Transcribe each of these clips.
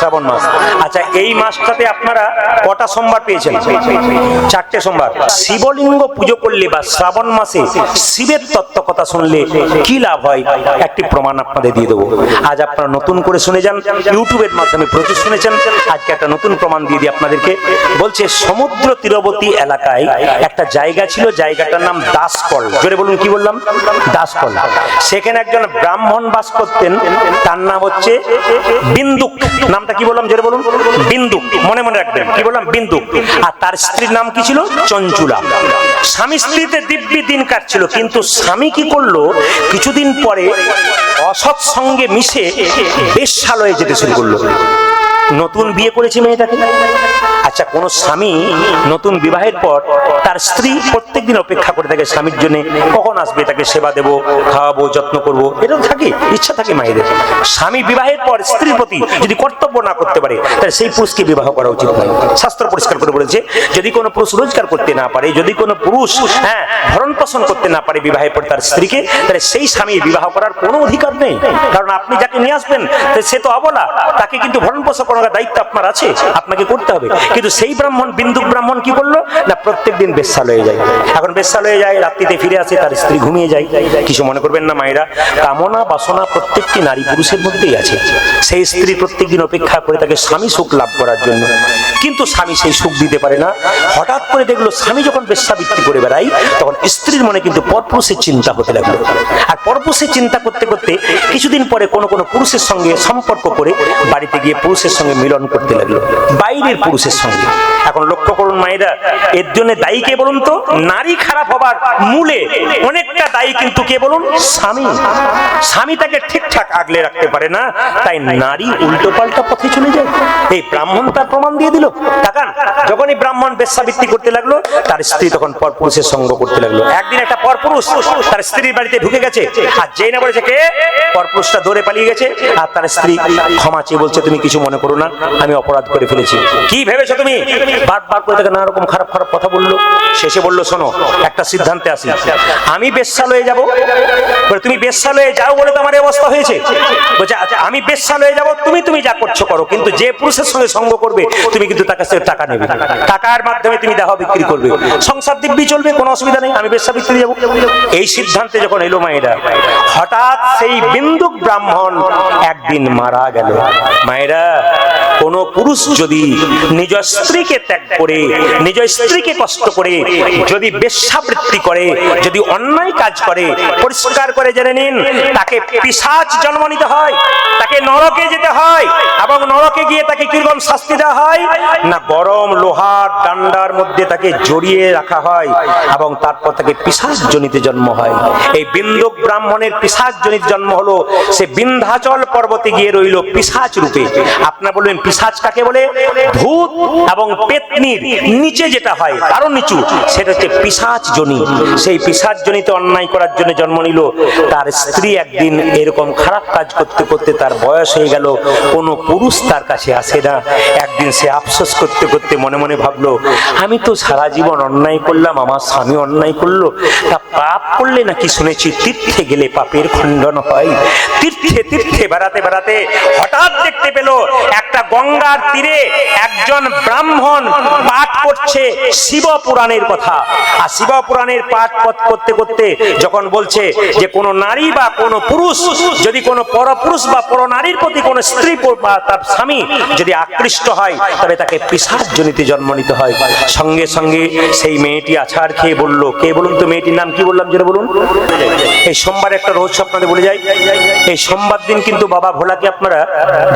শ্রাবণ মাস। আচ্ছা, এই মাসটাতে আপনারা কটা সোমবার পেয়েছেন? 4টে সোমবার। শিবলিঙ্গ পুজো করলে বা শ্রাবণ মাসে শিবের তত্ত্ব কথা শুনলে কি লাভ হয় একটি প্রমাণ আপনাদের দিয়ে দেবো। আজ আপনারা নতুন করে শুনে যান, ইউটিউবের মাধ্যমে প্রচুর শুনেছেন, আজকে একটা নতুন প্রমাণ দিয়ে দিই আপনাদেরকে। বলছে সমুদ্র তীরবর্তী এলাকায় একটা জায়গা ছিল, জায়গাটার নাম দাসকল। জোরে বলুন, কি বললাম? দাসকল। সেখানে একজন ব্রাহ্মণ বাস করতেন, তার নাম হচ্ছে বিন্দুক। নামটা কি বললাম? জোরে বলুন, বিন্দুক। মনে মনে রাখবেন, কি বললাম? বিন্দুক। আর তার স্ত্রীর নাম কি ছিল? চঞ্চুলা। স্বামী স্ত্রীতে দিব্যি দিন কাটছিল, কিন্তু স্বামী কি করলো, কিছুদিন পরে অসৎ সঙ্গে মিশে বেশ্যালয়ে যেতে শুরু করলো। নতুন বিয়ে করেছে মেয়েটাকে। আচ্ছা, কোন স্বামী নতুন বিবাহের পর তার স্ত্রী প্রত্যেকদিন অপেক্ষা করে থাকে স্বামীর জন্য, কখন আসবে, তাকে সেবা দেব, খাওয়াবো, যত্ন করব, এটা থাকে, ইচ্ছা থাকে মায়েদের। স্বামী বিবাহের পর স্ত্রীর প্রতি যদি কর্তব্য না করতে পারে, তাহলে সেই পুরুষকে বিবাহ করা উচিত নয়। শাস্ত্র পরিষ্কার করে বলেছে, যদি কোনো পুরুষ রোজগার করতে না পারে, যদি কোনো পুরুষ ভরণ পোষণ করতে না পারে বিবাহের পর তার স্ত্রীকে, তাহলে সেই স্বামী বিবাহ করার কোনো অধিকার নেই। কারণ আপনি যাকে নিয়ে আসবেন সে তো অবলা, তাকে কিন্তু ভরণ পোষণ করার দায়িত্ব আপনার আছে, আপনাকে করতে হবে। কিন্তু সেই ব্রাহ্মণ, বিন্দুক ব্রাহ্মণ কি করলো না, প্রত্যেকদিন বেশ্যালয়ে যায়। এখন বেশ্যালয়ে যায়, রাত্রিতে ফিরে আসে, তার স্ত্রী ঘুমিয়ে যায়। কিছু মনে করবেন না মায়েরা, কামনা বাসনা প্রত্যেকটি নারী পুরুষের মধ্যেই আছে। সেই স্ত্রী প্রত্যেকদিন অপেক্ষা করে তাকে স্বামী সুখ লাভ করার জন্য, কিন্তু স্বামী সেই সুখ দিতে পারে না। হঠাৎ করে দেখলো স্বামী যখন বেশ্যাবৃত্তি করে বেড়ায়, তখন স্ত্রীর মনে কিন্তু পরপুরুষের চিন্তা হতে লাগলো। আর পরপুরুষের চিন্তা করতে করতে কিছুদিন পরে কোনো কোনো পুরুষের সঙ্গে সম্পর্ক করে বাড়িতে গিয়ে পুরুষের সঙ্গে মিলন করতে লাগলো, বাইরের পুরুষের সঙ্গে। এখন লক্ষ্য করুন মায়েরা, এর জন্য দায়ী কে বলুন তো? নারী খারাপ হবার মূলে অনেকটা দায়ী কিন্তু কে বলুন? স্বামী। স্বামী তাকে ঠিকঠাক আগলে রাখতে পারে না, তাই নারী উল্টো পাল্টা পথে চলে যায়। এই ব্রাহ্মণ তার প্রমাণ দিয়ে দিল। তাকান, যখনই ব্রাহ্মণ বেশ্যাবৃত্তি করতে লাগলো, তার স্ত্রী তখন পরপুরুষের সঙ্গ করতে লাগলো। একদিন একটা পরপুরুষ তার স্ত্রীর বাড়িতে ঢুকে গেছে, আর যেই না বলেছে কে, পরপুরুষটা দৌড়ে পালিয়ে গেছে। আর তার স্ত্রী ক্ষমা চেয়ে বলছে, তুমি কিছু মনে করো না, আমি অপরাধ করে ফেলেছি। কি ভেবেছো তুমি? বারবার করে তাকে নানা রকম খারাপ খারাপ কথা বললো। শেষে বললো, শোনো, একটা সিদ্ধান্তে আসি, আমি বেশ্যালয়ে যাব। তুমি বেশ্যালয়ে যাও বলে তো আমার অবস্থা হয়েছে। বলছে, আচ্ছা আমি বেশ্যালয়ে যাব, তুমি যা করছো করো, কিন্তু যে পুরুষের সঙ্গে সঙ্গ করবে তুমি কিন্তু তার কাছে টাকা নেবে, টাকার মাধ্যমে তুমি দেহ বিক্রি করবে, সংসার দিব্যি চলবে, কোনো অসুবিধা নেই, আমি বেশ্যাবৃত্তি যাব। এই সিদ্ধান্তে যখন এলো মায়েরা, হঠাৎ সেই বিন্দুক ব্রাহ্মণ একদিন মারা গেল। মায়েরা, কোন পুরুষ যদি নিজ স্ত্রীকে ত্যাগ করে, নিজ স্ত্রীকে কষ্ট করে যদি বেশ্যাবৃত্তি করে, যদি অন্যায় কাজ করে, পরিষ্কার করে জেনে নিন, তাকে পিশাচ জন্ম নিতে হয়, তাকে নরকে যেতে হয়। এবং নরকে গিয়ে তাকে কিরকম শাস্তি দেওয়া হয় না, গরম লোহার ডান্ডার মধ্যে তাকে জড়িয়ে রাখা হয়, এবং তারপর তাকে পিশাচ জনিতে জন্ম হয়। এই বিন্দুক ব্রাহ্মণের পিশাচ জনিত জন্ম হলো, সে বিন্ধ্যাচল পর্বতে গিয়ে রইল পিশাচ রূপে। আপনারা বলবেন পিশাচ কাকে বলে? ভূত এবং পেতনির নিচে যেটা হয়, আরো নিচু, সেটা হচ্ছে পিশাচ জনি। সেই পিশাচ জনিতে অন্যায় করার জন্য জন্ম নিল। তার স্ত্রী একদিন এরকম খারাপ কাজ করতে করতে তার বয়স হয়ে গেল, কোনো পুরুষ তার কাছে আসে না। একদিন সে আফসোস করতে করতে মনে মনে ভাবলো, আমি তো সারা জীবন অন্যায় করলাম, আমার স্বামী অন্যায় করলো, তা পাপ করলে নাকি শুনেছি তীর্থে গেলে পাপের খণ্ডন হয়। তীর্থে তীর্থে বেড়াতে বেড়াতে হঠাৎ দেখতে পেল একটা গঙ্গার তীরে একজন ব্রাহ্মণ পাঠ করছে শিব পুরাণের কথা। আর শিব পুরাণের পাঠ করতে করতে যখন বলছে যে কোন নারী বা কোন পুরুষ যদি কোন পরপুরুষ বা পরনারীর প্রতি কোন স্ত্রী বা তার স্বামী যদি আকৃষ্ট হয়, তবে তাকে পিশাচ জনিতে জন্ম নিতে হয়। সঙ্গে সঙ্গে সেই মেয়েটি আছাড় খেয়ে বলল, কে বলুন তো মেয়েটির নাম কি? বললাম যেটা বলুন। এই সোমবার একটা রহস্য আপনাদের বলে যাই। এই সোমবার দিন কিন্তু বাবা ভোলাকে আপনারা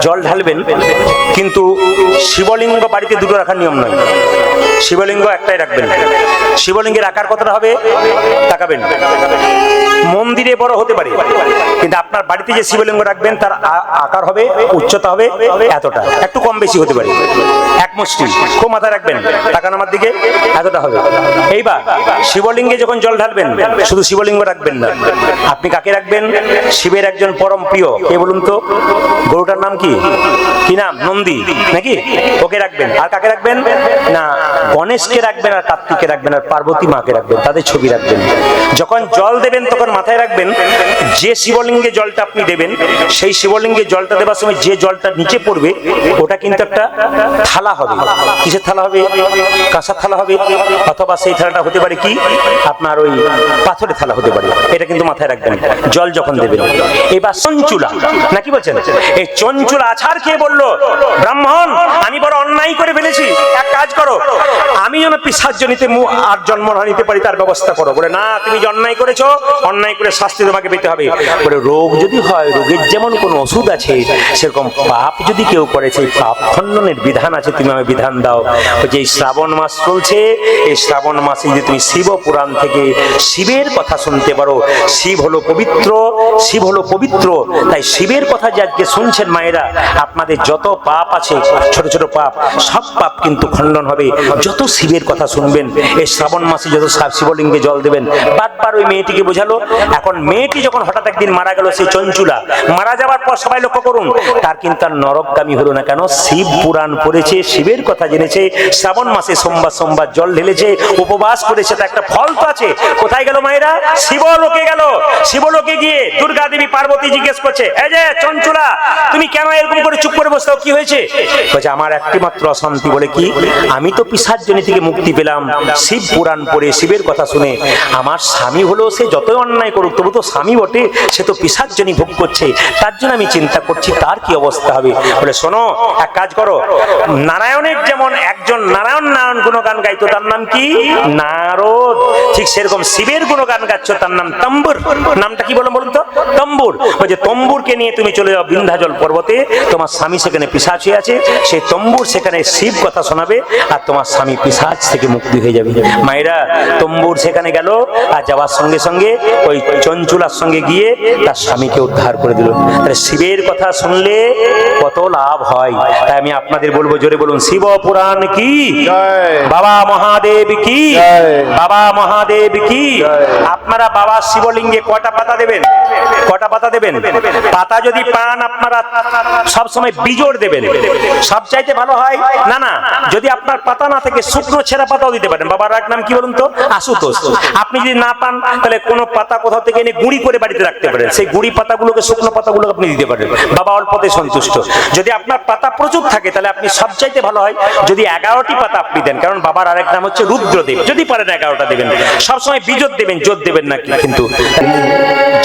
জল ঢালবেন, কিন্তু শিবলিঙ্গ বাড়িতে দুটো রাখার নিয়ম নয়, শিবলিঙ্গ একটাই রাখবেন। শিবলিঙ্গের আকার কতটা হবে তাকাবেন, মন্দিরে বড় হতে পারে, কিন্তু আপনার বাড়িতে যে শিবলিঙ্গ রাখবেন তার আকার হবে, উচ্চতা হবে এতটা, একটু কম বেশি হতে পারে, এক মুষ্টি। খুব মাথায় রাখবেন, তাকান আমার দিকে, এতটা হবে। এইবার শিবলিঙ্গে যখন জল ঢালবেন, শুধু শিবলিঙ্গ রাখবেন না, আপনি কাকে রাখবেন? শিবের একজন পরম প্রিয়, কে বলুন তো? গরুটার নাম কি? কি নাম? নন্দী নাকি? ওকে রাখবেন। আর কাকে রাখবেন? না, গণেশকে রাখবেন আর কার্তিককে রাখবেন আর পার্বতী মাকে রাখবেন, তাদের ছবি রাখবেন। যখন জল দেবেন তখন মাথায় রাখবেন যে শিবলিঙ্গে জলটা আপনি দেবেন, সেই শিবলিঙ্গে জলটা দেওয়ার সময় যে জলটা নিচে পড়বে ওটা কিন্তু একটা থালা হবে। কিসের থালা হবে? কাঁসার থালা হবে, অথবা সেই থালাটা হতে পারে কি আপনার ওই পাথরের থালা হতে পারে। এটা কিন্তু মাথায় রাখবেন জল যখন দেবেন। এবার চঞ্চুলা নাকি বলছেন, এই চঞ্চুলা আছাড় খেয়ে বলল, ব্রাহ্মণ আমি বড় অন্যায় করে ফেলেছি, এক কাজ করো, আমি যেন পিশাচজনিতে আর জন্ম না নিতে পারি তার ব্যবস্থা করো। বলে না, তুমি যে অন্যায় করেছো, অন্যায় করে শাস্তি তোমাকে পেতে হবে। বলে রোগ যদি হয়, রোগের যেমন কোন ওষুধ আছে, সেরকম পাপ যদি কেউ করে, সেই পাপ খণ্ডনের বিধান আছে, তুমি আমাকে বিধান দাও। যে শ্রাবণ মাস চলছে, এই শ্রাবণ মাসে যদি তুমি শিব পুরাণ থেকে শিবের কথা শুনতে পারো, শিব হলো পবিত্র, শিব হলো পবিত্র, তাই শিবের কথা যে আজকে শুনছেন মায়েরা, আপনাদের যত পাপ আছে, ছোট ছোট পাপ, সব পাপ কিন্তু খণ্ডন হবে যত শিবের কথা শুনবেন। এই শ্রাবণ মাসে যত শিবলিঙ্গে জল দেবেন। বারবার ওই মেয়েটিকে বোঝালো। এখন মেয়েটি যখন হঠাৎ একদিন মারা গেল, সেই চঞ্চুলা মারা যাওয়ার পর সবাই লক্ষ্য করুন, তার কিন্তু আর নরকগামী হলো না। কেন? শিব পুরাণ পড়েছে, শিবের কথা জেনেছে, শ্রাবণ মাসে সোমবার সোমবার জল ঢেলেছে, উপবাস করেছে, তা একটা ফল তো আছে। কোথায় গেল মায়েরা? শিবলোকে গেল। শিবলোকে গিয়ে দুর্গা দেবী পার্বতী জিজ্ঞেস করছে, এই যে চঞ্চুলা, তুমি কেন এরকম করে চুপ করে বসতে, কি হয়েছে? বলছে আমার একটি মাত্র অশান্তি। বলে কি? আমি তো পিশাচজনি থেকে মুক্তি পেলাম শিব পুরাণ পড়ে, শিবের কথা শুনে। আমার স্বামী হলো, সে যতই অন্যায় করুক তবু তো স্বামী বটে, সে তো পিশাচজনি ভোগ করছে, তার জন্য আমি চিন্তা করছি তার কি অবস্থা হবে। বলে শোনো, এক কাজ করো, নারায়ণের যেমন একজন নারায়ণ নারায়ণ গুণগান গাইতো, তার নাম কি? নারদ। ঠিক সেরকম শিবের গুণগান গাচ্ছ, তার নাম তম্বুর। নামটা কি বলুন তো? তম্বুর। বলছে তম্বুরকে নিয়ে তুমি চলে যাও বিন্ধ্যাচল পর্বতে, তোমার স্বামী সেখানে পিশাচ হয়ে আছে, সেই তম্বুর সেখানে শিব কথা শোনাবে, আর তোমার স্বামী পিশাচ থেকে মুক্তি হয়ে যাবে। মায়েরা তম্বুর সেখানে গেল, আর যাওয়ার সঙ্গে সঙ্গে ওই চঞ্চুলার সঙ্গে গিয়ে তার স্বামীকে উদ্ধার করে দিল। তাহলে শিবের কথা শুনলে কত লাভ হয়। তাই আমি আপনাদের বলবো, জোরে বলুন শিব পুরাণ কি, বাবা মহাদেব কি, বাবা মহাদেব কি। আপনারা বাবা শিবলিঙ্গে কটা পাতা দেবেন? কটা পাতা দেবেন? পাতা যদি পান আপনারা সবসময় বিজোড় দেবেন, সবচাইতে ভালো হয়। না না, যদি আপনার পাতা না থাকে শুকনো ছেঁড়া পাতাও দিতে পারেন। বাবার এক নাম কি বলুন তো? আশুতোষ। আপনি যদি না পান, তাহলে কোনো পাতা কোথাও থেকে এনে গুঁড়ি করে বাড়িতে রাখতে পারেন, সেই গুঁড়ি পাতাগুলোকে, শুকনো পাতাগুলোকে আপনি দিতে পারেন। বাবা অল্পতে সন্তুষ্ট। যদি আপনার পাতা প্রচুর থাকে, তাহলে আপনি সবচাইতে ভালো হয় যদি 11টি পাতা আপনি দেন, কারণ বাবার আরেক নাম হচ্ছে রুদ্রদেব। যদি পারেন 11টা দেবেন, সবসময় বিজোড় দেবেন, জোর দেবেন না। কিন্তু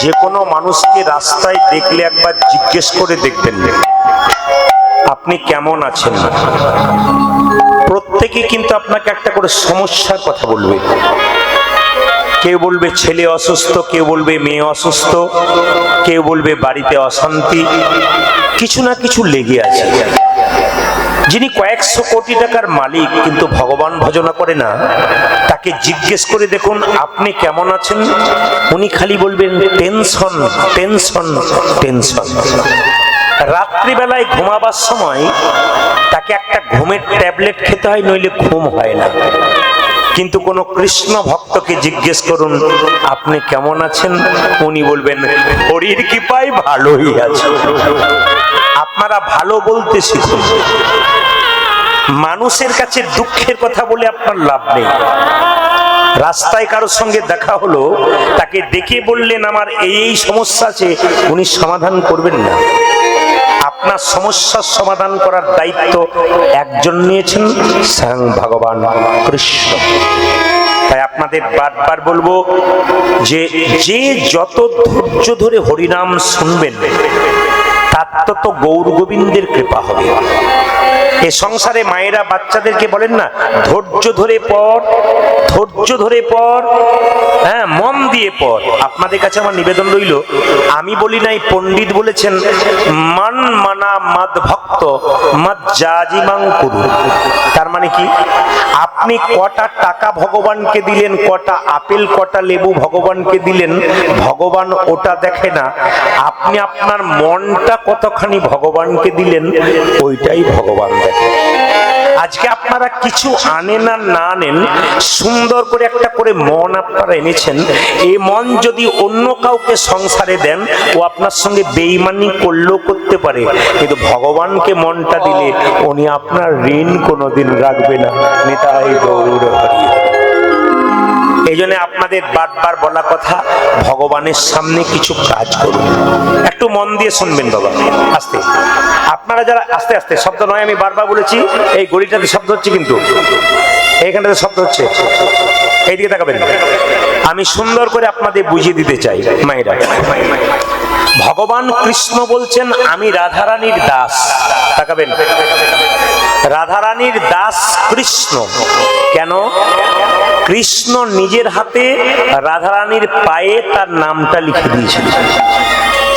যে কোনো মানুষকে রাস্তায় দেখলে একবার জিজ্ঞেস করে দেখবেন আপনি কেমন আছেন। প্রত্যেকে কিন্তু আপনাকে একটা করে সমস্যার কথা বলবে। কেউ বলবে ছেলে অসুস্থ, কেউ বলবে মেয়ে অসুস্থ, কেউ বলবে বাড়িতে অশান্তি, কিছু না কিছু লেগে আছে। যিনি কয়েকশো কোটি টাকার মালিক কিন্তু ভগবান ভজনা করে না, তাকে জিজ্ঞেস করে দেখুন আপনি কেমন আছেন, উনি খালি বলবেন টেনশন টেনশন টেনশন। রাত্রিবেলায় ঘুমাবার সময় তাকে একটা ঘুমের ট্যাবলেট খেতে হয়, নইলে ঘুম হয় না। কিন্তু কোন কৃষ্ণ ভক্তকে জিজ্ঞেস করুন আপনি কেমন আছেন, উনি বলবেন হরির কৃপায় ভালোই আছে। আপনারা ভালো বলতে শিখুন। মানুষের কাছে দুঃখের কথা বলে আপনার লাভ নেই। রাস্তায় কারোর সঙ্গে দেখা হলো, তাকে দেখে বললেন আমার এই সমস্যা আছে, উনি সমাধান করবেন না। আপনার সমস্যার সমাধান করার দায়িত্ব একজন নিয়েছেন, স্বয়ং ভগবান কৃষ্ণ। তাই আপনাদের বারবার বলবো যে যে যত ধৈর্য ধরে হরিনাম শুনবেন, তার তত গৌর গোবিন্দের কৃপা হবে। এ সংসারে মায়েরা বাচ্চাদেরকে বলেন না, ধৈর্য ধরে পড়, ধৈর্য ধরে পড়, হ্যাঁ মন দিয়ে পড়। আপনাদের কাছে আমার নিবেদন রইল, আমি বলি নাই, পণ্ডিত বলেছেন মান মানা মাদ ভক্ত মাদ জাজিমাং কুরু। তার মানে কি? আপনি কটা টাকা ভগবানকে দিলেন, কটা আপেল কটা লেবু ভগবানকে দিলেন, ভগবান ওটা দেখে না। আপনি আপনার মনটা কতখানি ভগবানকে দিলেন, ওইটাই ভগবান দেখে। আজকে আপনারা কিছু আনেন আর না আনেন, সুন্দর করে একটা করে মন আপনারা এনেছেন। এই মন যদি অন্য কাউকে সংসারে দেন, ও আপনার সঙ্গে বেঈমানি করলেও করতে পারে, কিন্তু ভগবানকে মনটা দিলে উনি আপনার ঋণ কোনোদিন রাখবে না। নিতাই গৌর হরি। এই জন্য আপনাদের বারবার বলা কথা, ভগবানের সামনে কিছু কাজ করুন। একটু মন দিয়ে শুনবেন বাবা, আস্তে। আপনারা যারা আস্তে আস্তে, শব্দ নয়, আমি বারবার বলেছি, এই গলিটাতে শব্দ হচ্ছে, কিন্তু এইখানটাতে শব্দ হচ্ছে, এইদিকে তাকাবেন। আমি সুন্দর করে আপনাদের বুঝিয়ে দিতে চাই মায়েরা। ভগবান কৃষ্ণ বলছেন, আমি রাধারানীর দাস। তাকাবেন, রাধারানীর দাস কৃষ্ণ। কেন? কৃষ্ণ নিজের হাতে রাধারানীর পায়ে তার নামটা লিখে দিয়েছিল।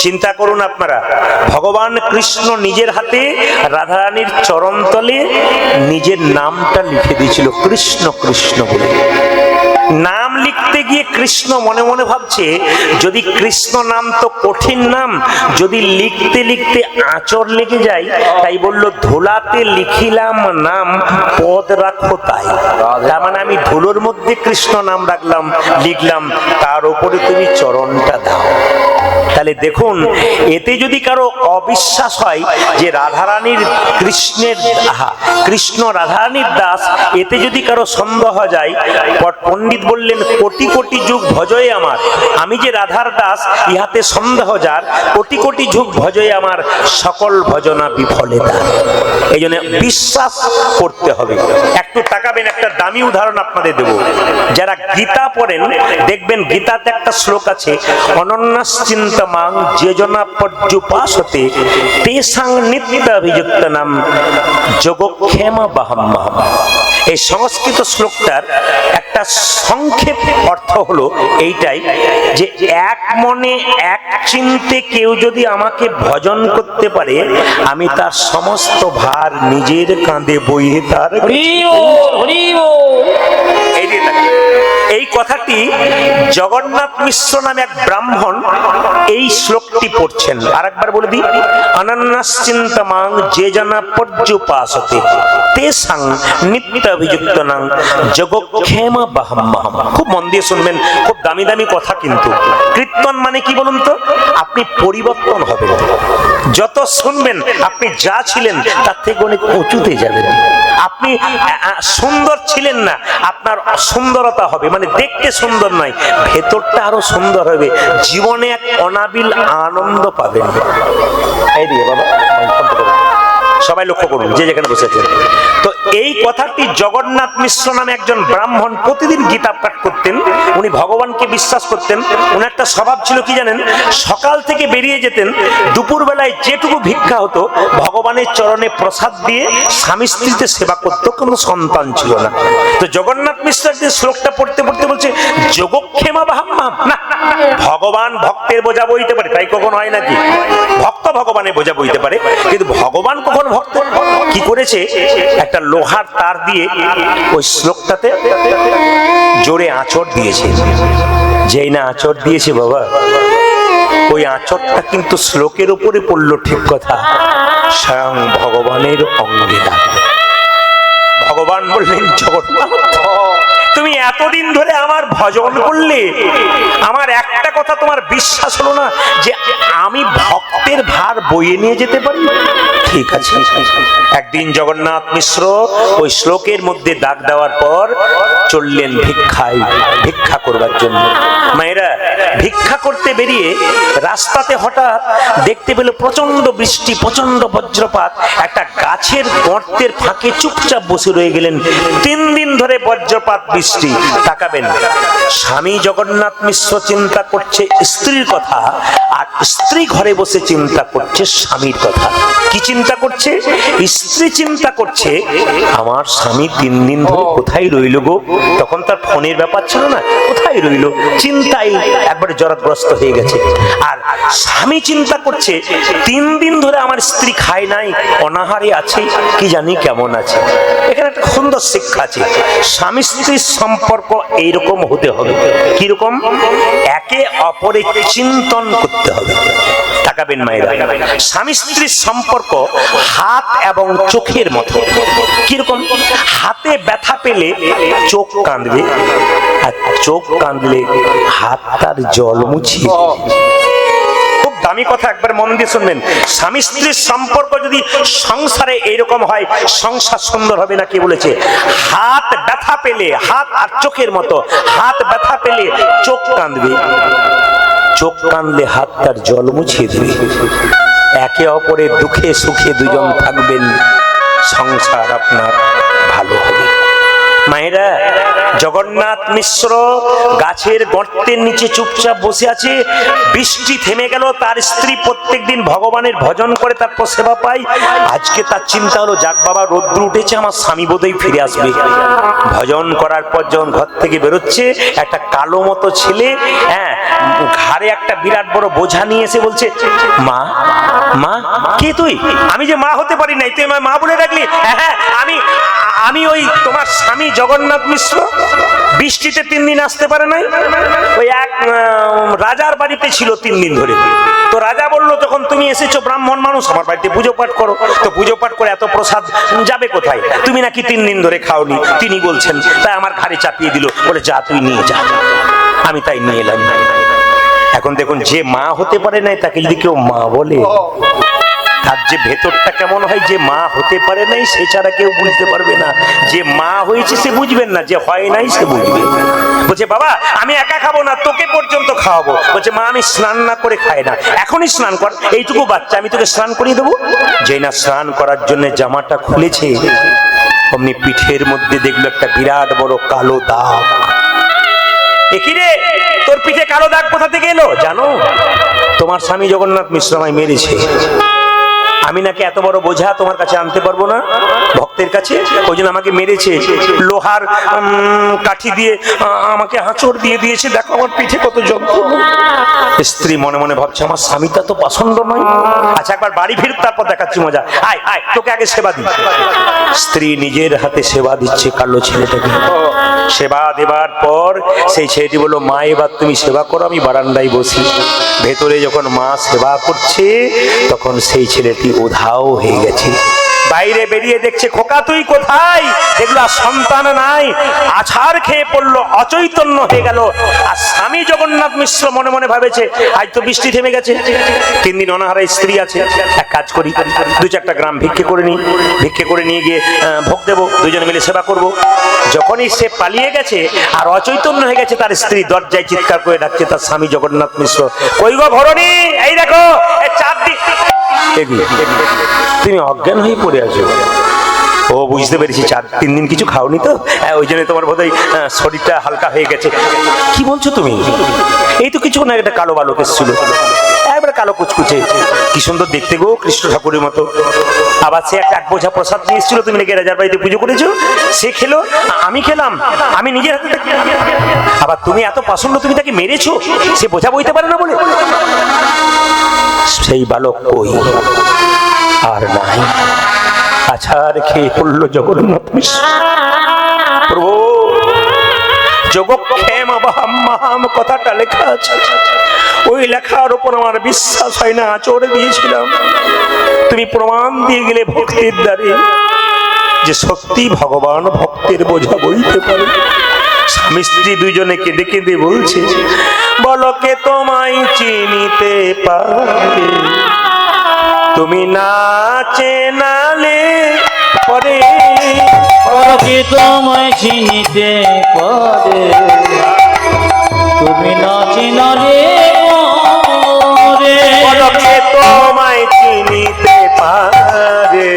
চিন্তা করুন আপনারা, ভগবান কৃষ্ণ নিজের হাতে রাধারানীর চরণতলে নিজের নামটা লিখে দিয়েছিল, কৃষ্ণ কৃষ্ণ বলে। নাম লিখতে গিয়ে কৃষ্ণ মনে মনে ভাবছে, যদি কৃষ্ণ নাম তো কঠিন নাম, যদি লিখতে লিখতে আঁচড় লেগে যায়, তাই বলল ধুলাতে লিখিলাম নাম, পদ রাখো তাই। তার মানে আমি ধুলোর মধ্যে কৃষ্ণ নাম রাখলাম, লিখলাম, তার উপরে তুমি চরণটা দাও। তাহলে দেখুন, এতে যদি কারো অবিশ্বাস হয় যে রাধারানীর কৃষ্ণের কৃষ্ণ রাধারানীর দাস, এতে যদি কারো সন্দেহ যায়, পণ্ডিত বললেন, কোটি কোটি যুগ ভজয়ে আমার, আমি যে রাধার দাস, ইহাতে সন্দেহ যার, কোটি কোটি যুগ ভজয়ে আমার, সকল ভজনা বিফলে তার। এই জন্য বিশ্বাস করতে হবে। একটু তাকাবেন, একটা দামি উদাহরণ আপনাদের দেব। যারা গীতা পড়েন, দেখবেন গীতাতে একটা শ্লোক আছে, অনন্যাশ্চিন্তমাং যে জনা পর্যুপাসতে তেষাং নিত্যাভিযুক্ত নাম যোগক্ষেম বাহাম্মহম। এই সংস্কৃত শ্লোকটার একটা সংক্ষেপ অর্থ হলো এইটাই, যে এক মনে এক চিন্তে কেউ যদি আমাকে ভজন করতে পারে, আমি তার সমস্ত ভার নিজের কাঁধে বইয়ে তার। এই কথাটি জগন্নাথ মিশ্র নামে এক ব্রাহ্মণ এই শ্লোকটি পড়ছেন। আরেকবার বলে দিই, অনন্যাশ্চিন্তমাং যে জনা পর্যুপাসতে তেষাং নিত্যাভিযুক্ত নাং যোগক্ষেম বাহাম্মহম। খুব মন দিয়ে শুনবেন, খুব দামি দামি কথা। কিন্তু কীর্তন মানে কি বলুন তো? আপনি পরিবর্তন হবেন। যত শুনবেন, আপনি যা ছিলেন তার থেকে অনেক উঁচুতে যাবেন। আপনি সুন্দর ছিলেন না, আপনার সুন্দরতা হবে, মানে দেখতে সুন্দর নয়, ভেতরটা আরো সুন্দর হবে। জীবনে এক অনাবিল আনন্দ পাবেন। এই দিয়ে বাবা, সবাই লক্ষ্য করুন যে যেখানে বসেছেন। তো এই কথাটি জগন্নাথ মিশ্র নামে একজন ব্রাহ্মণ প্রতিদিন গীতা পাঠ করতেন। উনি ভগবানকে বিশ্বাস করতেন। ওনার একটা স্বভাব ছিল কি জানেন? সকাল থেকে বেরিয়ে যেতেন, দুপুর বেলায় যেটুকু ভিক্ষা হতো ভগবানের চরণে প্রসাদ দিয়ে স্বামী স্ত্রীতে সেবা করতো, কোনো সন্তান ছিল না। তো জগন্নাথ মিশ্র একদিন শ্লোকটা পড়তে পড়তে বলছে, যোগক্ষেমা বাহাম্মা। না, ভগবান ভক্তের বোঝা বইতে পারে, তাই কখন হয় নাকি? ভক্ত ভগবানের বোঝা বইতে পারে, কিন্তু ভগবান কখন ভক্ত কি করেছে? একটা লোহার তার দিয়ে ওই শ্লোকটাতে জোরে আঁচড় দিয়েছে। যেই না আঁচড় দিয়েছে বাবা, ওই আঁচড়টা কিন্তু শ্লোকের উপরে পড়লো, ঠিক কথা, স্বয়ং ভগবানের অঙ্গে লাগলো। ভগবান বললেন, জগন্নাথ তুমি এতদিন ধরে আমার ভজন করলে, আমার একটা কথা তোমার বিশ্বাস হলো না যে আমি ভক্তের ভার বইয়ে নিয়ে যেতে পারি? ঠিক আছে। একদিন জগন্নাথ মিশ্র ওই শ্লোকের মধ্যে দাগ দেওয়ার পর চললেন ভিক্ষা করবার জন্য। মায়েরা, ভিক্ষা করতে বেরিয়ে রাস্তাতে হঠাৎ দেখতে পেল প্রচন্ড বৃষ্টি, প্রচন্ড বজ্রপাত। একটা গাছের গর্তের ফাঁকে চুপচাপ বসে রয়ে গেলেন। 3 দিন ধরে বজ্রপাত, বৃষ্টি। তাকাবেন, স্বামী জগন্নাথ মিশ্র চিন্তা করছে স্ত্রীর কথা, আর স্ত্রী ঘরে বসে চিন্তা করছে স্বামীর কথা। কি চিন্তা করছে? স্ত্রী চিন্তা করছে, আমার স্বামী 3 দিন ধরে কোথায় রইল গো? তখন তার ফোনের ব্যাপার ছিল না, কোথায় রইল, চিন্তায় একবারে জরাগ্রস্ত হয়ে গেছে। আর স্বামী চিন্তা করছে, 3 দিন ধরে আমার স্ত্রী খায় নাই, অনাহারে আছে, কি জানি কেমন আছে। এখানে একটা সুন্দর শিক্ষা আছে। স্বামী স্ত্রীর সম্পর্ক এইরকম হতে হবে। কিরকম? একে অপরের চিন্তন করতে হবে। তাকাবেন মায়েরা, স্বামী স্ত্রীর সম্পর্ক হাত এবং চোখের মতো। কিরকম? হাতে ব্যথা পেলে চোখ কাঁদবে, আর চোখ কাঁদলে হাত তার জল মুছিয়ে। খুব দামি কথা, একবার মন দিয়ে শুনবেন। স্বামী স্ত্রীর সম্পর্ক যদি সংসারে এইরকম হয়, সংসার সুন্দর হবে না। কে বলেছে? হাত ব্যথা পেলে, হাত আর চোখের মতো, হাত ব্যথা পেলে চোখ কাঁদবে, চোখ কাঁদলে হাত তার জল মুছিয়ে দেবে। একে অপরের দুঃখে সুখে দুজন থাকবেন, সংসার আপনার ভালো হবে। মায়েরা, জগন্নাথ মিশ্র গাছের গর্তের নিচে চুপচাপ বসে আছে। বৃষ্টি থেমে গেল, তার স্ত্রী প্রত্যেকদিন ভগবানের ভজন করে, তারপর সেবা পায়। আজকে তার চিন্তা হলো, যাক বাবা, রোদ্র উঠেছে, আমার স্বামী বোধহয় ফিরে আসবে। ভজন করার পর যখন ঘর থেকে বেরোচ্ছে, একটা কালো মতো ছেলে, হ্যাঁ, ঘাড়ে একটা বিরাট বড় বোঝা নিয়ে এসে বলছে, মা, মা, কে তুই? আমি যে মা হতে পারি নাই, তুই আমায় মা বলে ডাকলি? হ্যাঁ, আমি ওই তোমার স্বামী জগন্নাথ মিশ্র। বৃষ্টিতে 3 দিন আসতে পারে নাই, ওই এক রাজার বাড়িতে ছিল 3 দিন ধরে। তো রাজা বললো, যখন তুমি এসেছো, ব্রাহ্মণ মানুষ, আমার বাড়িতে পুজো পাঠ করো। তো পুজো পাঠ করে এত প্রসাদ যাবে কোথায়? তুমি নাকি 3 দিন ধরে খাওনি। তিনি বলছেন, তাই আমার ঘাড়ে চাপিয়ে দিল, বলে যা তুই নিয়ে যা। আমি তাই নিয়ে এলাম। এখন দেখুন, যে মা হতে পারে নাই তাকে যদি কেউ মা বলে, তার যে ভেতরটা কেমন হয়, যে মা হতে পারে নাই সে ছাড়া কেউ বুঝতে পারবে না। যে মা হয়েছে সে বুঝবেন না, যে হয় নাই সে বুঝবে। বলছে, বাবা আমি একা খাবো না, তোকে পর্যন্ত খাওয়াবো। বলছে, মা আমি স্নান না করে খাই না। এখনই স্নান কর, এইটুকু বাচ্চা, আমি তোকে স্নান করিয়ে দেবো। যেই না স্নান করার জন্য জামাটা খুলেছে, অমনি পিঠের মধ্যে দেখলো একটা বিরাট বড় কালো দাগ। একই রে, তোর পিঠে কালো দাগ কোথা থেকে এলো? জানো, তোমার স্বামী জগন্নাথ মিশ্র আমায় মেরেছে। আমি নাকি এত বড় বোঝা তোমার কাছে আনতে পারবো না, ভক্তের কাছে, ওই জন্য আমাকে মেরেছে। লোহার কাঠি দিয়ে আমাকে আঁচড় দিয়ে দিয়েছে। দেখো আমার পিঠে কত যন্ত্রণা। স্ত্রী মনে মনে ভাবছে, আমার স্বামীটা তো পছন্দ নয়। আচ্ছা, একবার বাড়ি ফির, তারপর দেখাচ্ছি মজা। আয় আয়, তোকে আগে সেবা দিই। স্ত্রী নিজের হাতে সেবা দিচ্ছে কালো ছেলেটাকে। সেবা দেবার পর সেই ছেলেটি বলল, মা এবার তুমি সেবা করো, আমি বারান্দায় বসি। ভেতরে যখন মা সেবা করছে, তখন সেই ছেলেটি উধাও হয়ে গেছে। বাইরে বেরিয়ে দেখছে, খোকা তুই কোথায়? দেখলো আর সন্তান নাই, আছাড় খেয়ে পড়লো, অচৈতন্য হয়ে গেল। আর স্বামী জগন্নাথ মিশ্র মনে মনে ভাবেছে, আজ তো বৃষ্টি থেমে গেছে, 3 দিন অনাহারে স্ত্রী আছে, এক কাজ করি, 2-4টা গ্রাম ভিক্ষে করে নিই, ভিক্ষে করে নিয়ে গিয়ে ভোগ দেবো, দুজনে মিলে সেবা করব। যখনই সে পালিয়ে গেছে আর অচৈতন্য হয়ে গেছে, তার স্ত্রী দরজায় চিৎকার করে ডাকছে তার স্বামী জগন্নাথ মিশ্র, কই গো ঘরণী, এই দেখো, এই 4 দিন তুমি অজ্ঞান হয়ে পড়ে আছো। ও বুঝতে পেরেছি, 3 দিন কিছু খাওনি তো, ওই জন্য তোমার বোধহয় শরীরটা হালকা হয়ে গেছে। কি বলছো তুমি? এই তো কিছু না, একটা কালো বালক এসেছিল, একবার কালো কুচকুচে, কি সুন্দর দেখতে গো, কৃষ্ণ ঠাকুরের মতো। আবার সে এক বোঝা প্রসাদ নিয়ে এসেছিল, তুমি নাকি রাজার বাড়িতে পুজো করেছো, সে খেলো, আমি খেলাম, আমি নিজের হাতে। আবার তুমি এত পছন্দ, তুমি তাকে মেরেছো, সে বোঝা বইতে পারে না বলে। সেই বালক কই? আর নাই। আছাড় খেয়ে পড়ল জগন্নাথ মিশ্র। প্রভু, যোগক্ষেম অবহাম কথাটা লেখা আছে, ওই লেখার উপর আমার বিশ্বাস হয় না, আঁচড় দিয়েছিলাম। তুমি প্রমাণ দিয়ে গেলে ভক্তির দ্বারে যে সত্যি ভগবান ভক্তের বোঝা বইতে পারে। স্বামী স্ত্রী দুজনে কেঁদে কেঁদে বলছে, বলো কে তোমায় চিনিতে পারে, তুমি না চেনালে পরে, বলো কে তোমায় চিনিতে পারে, তুমি না চিনালে পরে, বলো কে তোমায় চিনিতে পারে,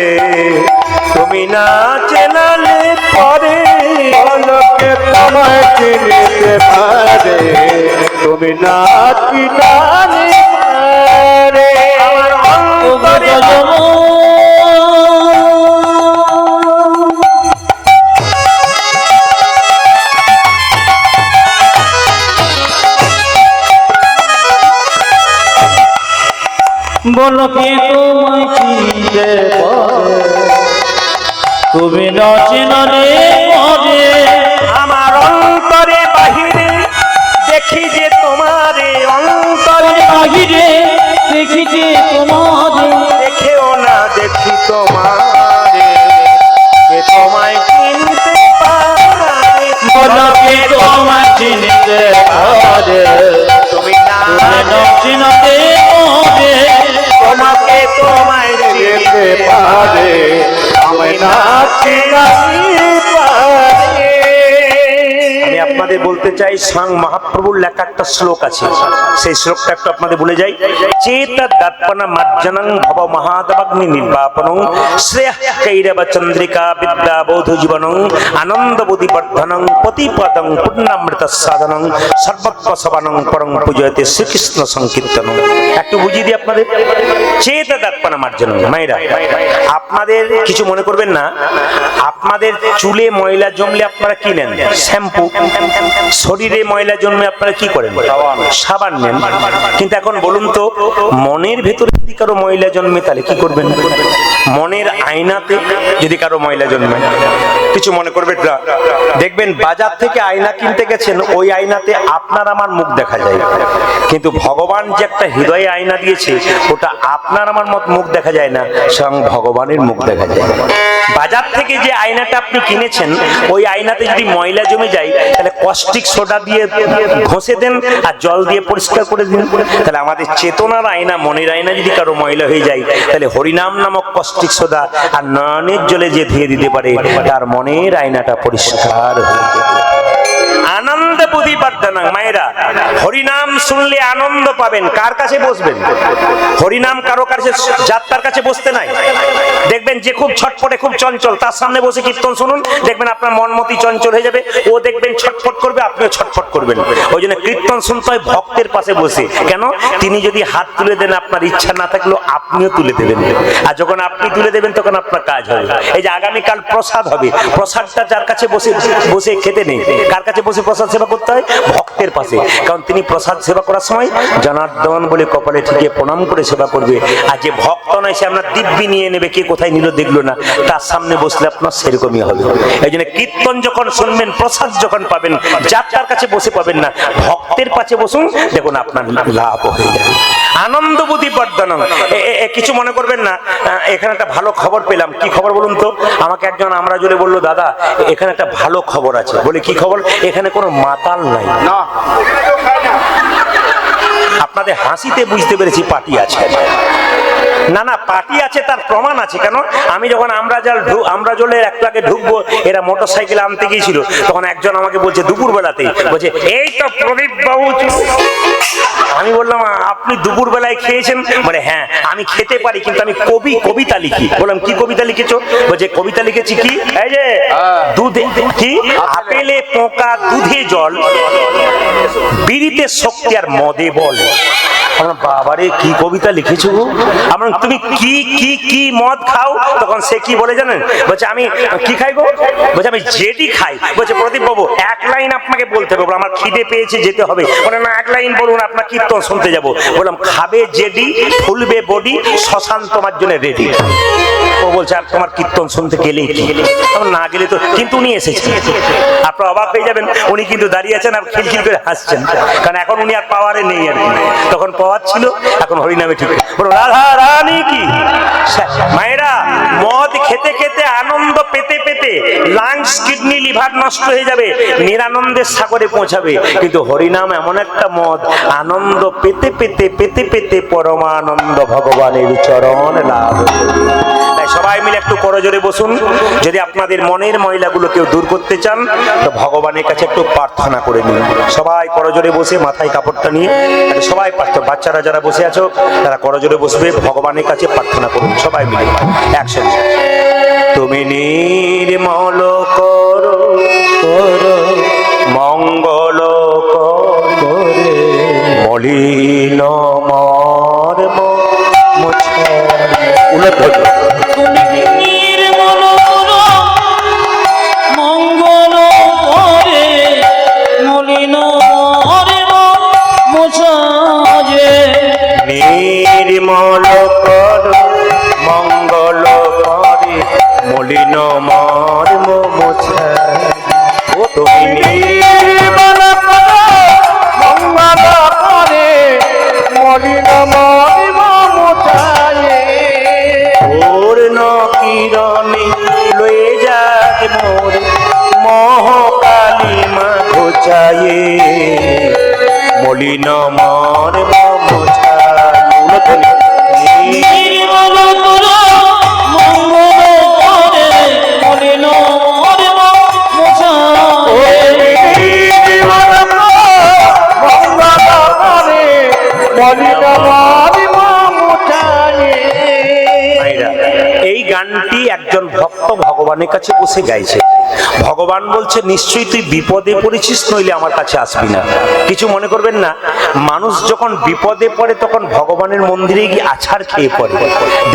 তুমি না চেনালে পরে, বলো কে তোমায় চিনিতে পারে, তুমি না চিনালে পরে। আমার অন্তরে বলো কে তোমায় চিনতে পারে, তুমি না চিনলে পরে। আমার অন্তরে বাহিরে দেখি যে তোমারে, অন্তরে বাহিরে দেখিতে তোমারে, দেখেও না দেখি তোমারে, কে তোমায় চিনতে পারে, বলো কে তোমায় চিনতে পারে, তুমি না চিনতে পারে, তোমাকে তোমায় চিনতে পারে, আমি না চিনতে পারে। আমি আপনাদের বলতে চাই, স্বয়ং মহাপ্রভুর লেখা একটা শ্লোক আছে, সেই শ্লোকটা একটু আপনাদের বলে যাই। চেতা দর্পণ মার্জনং ভব মহাদবগ্নি নির্বাপনং শ্রেয়ঃ কৈরব চন্দ্রিকা বিদ্যা বোধ জীবনং আনন্দ বুদ্ধি বর্ধনং প্রতিপদং পূর্ণামৃত সাধনং সর্বত্র সবানং পরং পূজয়তে শ্রীকৃষ্ণ সংকীর্তনং। একটু বুঝিয়ে দিই আপনাদের। চেতা দর্পণ মার্জনং, মায়েরা আপনাদের কিছু মনে করবেন না, আপনাদের চুলে ময়লা জমলে আপনারা কি নেন? শ্যাম্পু। শরীরে ময়লা জন্মে আপনারা কি করেন? সাবান নেন। কিন্তু এখন বলুন তো, মনের ভেতরে যদি কারো ময়লা জন্মে তাহলে কি করবেন? মনের আয়নাতে যদি কারো ময়লা জন্মে, কিছু মনে করবেন না, দেখবেন বাজার থেকে আয়না কিনতে গেছেন, ওই আয়নাতে আপনার আমার মুখ দেখা যায়, কিন্তু ভগবান যে একটা হৃদয়ে আয়না দিয়েছে, ওটা আপনার আমার মুখ দেখা যায় না, স্বয়ং ভগবানের মুখ দেখা যায়। বাজার থেকে যে আয়নাটা আপনি কিনেছেন, ওই আয়নাতে যদি ময়লা জমে যায়, তাহলে কস্টিক সোডা দিয়ে ঘষে দেন আর জল দিয়ে পরিষ্কার করে দিন। তাহলে আমাদের চেতনার আয়না, মনের আয়না যদি কারো ময়লা হয়ে যায়, তাহলে হরিনাম নামক কস্টিক সোডা আর নয়নের জলে যে ধুয়ে দিতে পারে, তার মনের আয়নাটা পরিষ্কার হয়ে যাবে। আনন্দ বুদ্ধি বর্ধনং, মায়েরা হরিনাম শুনলে আনন্দ পাবেন। কার কাছে বসবেন? হরিনাম কারো কাছে, যাত্রার কাছে বসতে নাই। দেখবেন যে খুব ছটফটে, খুব চঞ্চল, তার সামনে বসে কীর্তন শুনুন, দেখবেন আপনার মনমতি চঞ্চল হয়ে যাবে, ও দেখবেন ছটফট করবে, আপনিও ছটফট করবেন। ওই জন্য কীর্তন শুনতে হয় ভক্তের পাশে বসে। কেন? তিনি যদি হাত তুলে দেন, আপনার ইচ্ছা না থাকলেও আপনিও তুলে দেবেন, আর যখন আপনি তুলে দেবেন তখন আপনার কাজ হবে। এই যে আগামীকাল প্রসাদ হবে, প্রসাদটা যার কাছে বসে বসে খেতে নেই, কার কাছে বসে প্রসাদ সেবা করতে হয়? ভক্তের পাশে। কারণ তিনি প্রসাদ সেবা করার সময় জনার্দন বলে কপালে ঠিকিয়ে প্রণাম করে সেবা করবে। আর যে ভক্ত নয়, সে আপনার দিব্যি নিয়ে নেবে, কে কোথায় নিল দেখলো না, তার সামনে বসলে আপনার সেরকমই হবে। এই জন্য কীর্তন যখন শুনবেন, প্রসাদ যখন পাবেন, যাত্রার কাছে বসে পাবেন না, ভক্তের পাশে বসুন, দেখুন আপনার লাভ হয়ে যাবে। আনন্দ বুদ্ধি বর্ধনং, কিছু মনে করবেন না। এখানে একটা ভালো খবর পেলাম। কি খবর বলুন তো? আমাকে একজন আমরা জোরে বললো, দাদা এখানে একটা ভালো খবর আছে। বলে কি খবর? এখানে কোনো মাতাল নাই। আপনাদের হাসিতে বুঝতে পেরেছি পার্টি আছে। না না, পার্টি আছে, তার প্রমাণ আছে। কেন? আমি যখন আমরা জলের একটু আগে ঢুকবো, এরা মোটর সাইকেল আনতে গিয়েছিল, তখন একজন আমাকে বলছে দুপুর বেলাতে, বলছে এই তো প্রদীপ বাবু। আমি বললাম, আপনি দুপুর বেলায় খেয়েছেন? বলে হ্যাঁ, আমি খেতে পারি, কিন্তু আমি কবিতা লিখি। বললাম কি কবিতা লিখেছো? বলছে কবিতা লিখেছি কি, এই যে দুধে কি, আপেলে পোকা দুধে জল, বিড়িতে শক্তি আর মদে বল। আমরা বাবারে কি কবিতা লিখেছো? আমরা তুমি কি কি কি মদ খাও? তখন সে কি বলে জানেন? বলছে আমি কি খাই গো? বলছে আমি জেডি খাই। বলছে প্রদীপ বাবু এক লাইন আপনাকে বলতে হবে, আমার খিদে পেয়েছে যেতে হবে। বলে না, এক লাইন বলুন, আপনার কীর্তন শুনতে যাবো। বললাম খাবে জেডি, ফুলবে বডি, শ্মশান তোমার জন্য রেডি। ও বলছে আর তোমার কীর্তন শুনতে গেলেই কি, না গেলে তো। কিন্তু উনি এসেছেন, আপনারা অবাক হয়ে যাবেন, উনি কিন্তু দাঁড়িয়ে আছেন আর খিলখিল করে হাসছেন, কারণ এখন উনি আর পাওয়ারে নেই আর কি। তখন পাওয়ার ছিল, এখন হরিনামে ঠিক। রাধা রানী কি। মায়েরা মদ খেতে খেতে, আনন্দ পেতে পেতে লাংস, কিডনি, লিভার নষ্ট হয়ে যাবে, নিরানন্দের সাগরে পৌঁছাবে। কিন্তু হরিনাম এমন একটা মদ, আনন্দ পেতে পেতে পেতে পেতে পরমানন্দ ভগবানের চরণ লাভ। তাই সবাই মিলে একটু করজোরে বসুন। যদি আপনাদের মনের ময়লাগুলো কেউ দূর করতে চান, তো ভগবানের কাছে একটু প্রার্থনা করে নিন। সবাই করজোরে বসে মাথায় কাপড়টা নিয়ে সবাই প্রার্থনা, বাচ্চারা যারা বসে আছো তারা করজোরে বসবে, ভগবানের কাছে প্রার্থনা করুন সবাই মিলে একসঙ্গে। তুমি নির্মল করো মঙ্গল করে, মলিন মর্ম মোছা। তুমি নির্মল করো মঙ্গল করে, মলিন মর্ম মোছা। নির্মল কর মঙ্গল করে, মলিন মর্ম মোছা। তুমি নির্মল কর মঙ্গল করে, মলিন মর্ম ঘোচায়ে মলিন মর্ম মোছায়ে। নির্মল তোর মঙ্গল করে মলিন মর্ম মোছায়ে। ভাইরা, এই গানটি একজন ভক্ত ভগবানের কাছে বসে গাইছে। ভগবান বলছে নিশ্চয়ই তুই বিপদে পড়েছিস, নইলে আমার কাছে আসবি না। কিছু মনে করবেন না, মানুষ যখন বিপদে পড়ে তখন ভগবানের মন্দিরে গিয়ে আছাড় খেয়ে পড়ে।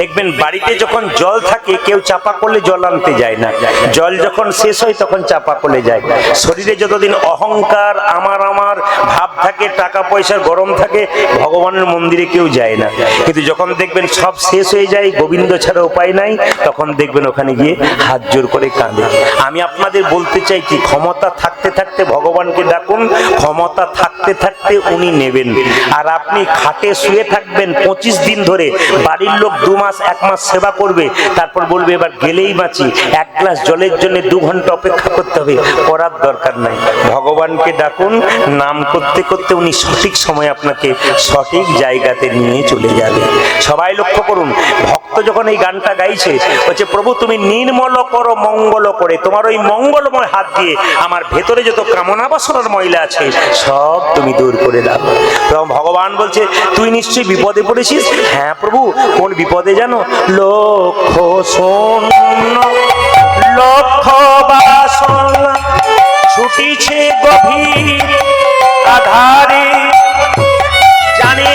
দেখবেন বাড়িতে যখন জল থাকে কেউ চাপা করলে জল আনতে যায় না, জল যখন শেষ হয় তখন চাপা করলে যায়। শরীরে যতদিন অহংকার আমার আমার ভাব থাকে, টাকা পয়সার গরম থাকে, ভগবানের মন্দিরে কেউ যায় না। কিন্তু যখন দেখবেন সব শেষ হয়ে যায়, গোবিন্দ ছাড়া উপায় নাই, তখন দেখবেন ওখানে গিয়ে হাত জোর করে কাঁদে। আমি আপনাদের বলতে চাইছি, ক্ষমতা থাকতে থাকতে ভগবানকে ডাকুন, ক্ষমতা থাকতে থাকতে উনি নেবেন। আর আপনি খাটে শুয়ে থাকবেন 25 দিন ধরে, বাড়ির লোক 2 মাস 1 মাস সেবা করবে, তারপর বলবে এবার গেলেই বাঁচি, 1 গ্লাস জলের জন্য 2 ঘন্টা অপেক্ষা করতে হবে, করার দরকার নাই। ভগবানকে ডাকুন, নাম করতে করতে উনি সঠিক সময় আপনাকে সঠিক জায়গাতে নিয়ে চলে যাবে। সবাই লক্ষ্য করুন, ভক্ত যখন এই গানটা গাইছে, বলছে প্রভু তুমি নির্মল করো মঙ্গল করে, তোমার ওই মঙ্গলময় হাত দিয়ে আমার ভেতরে যত কামনা বাসনার ময়লা আছে সব তুমি দূর করে দাও। এবং ভগবান বলছে তুই নিশ্চয়ই বিপদে পড়েছিস। হ্যাঁ প্রভু, কোন বিপদে জানো? লক্ষ শূন্য লক্ষ বাসনা ছুটিছে গভীর আধারে, জানি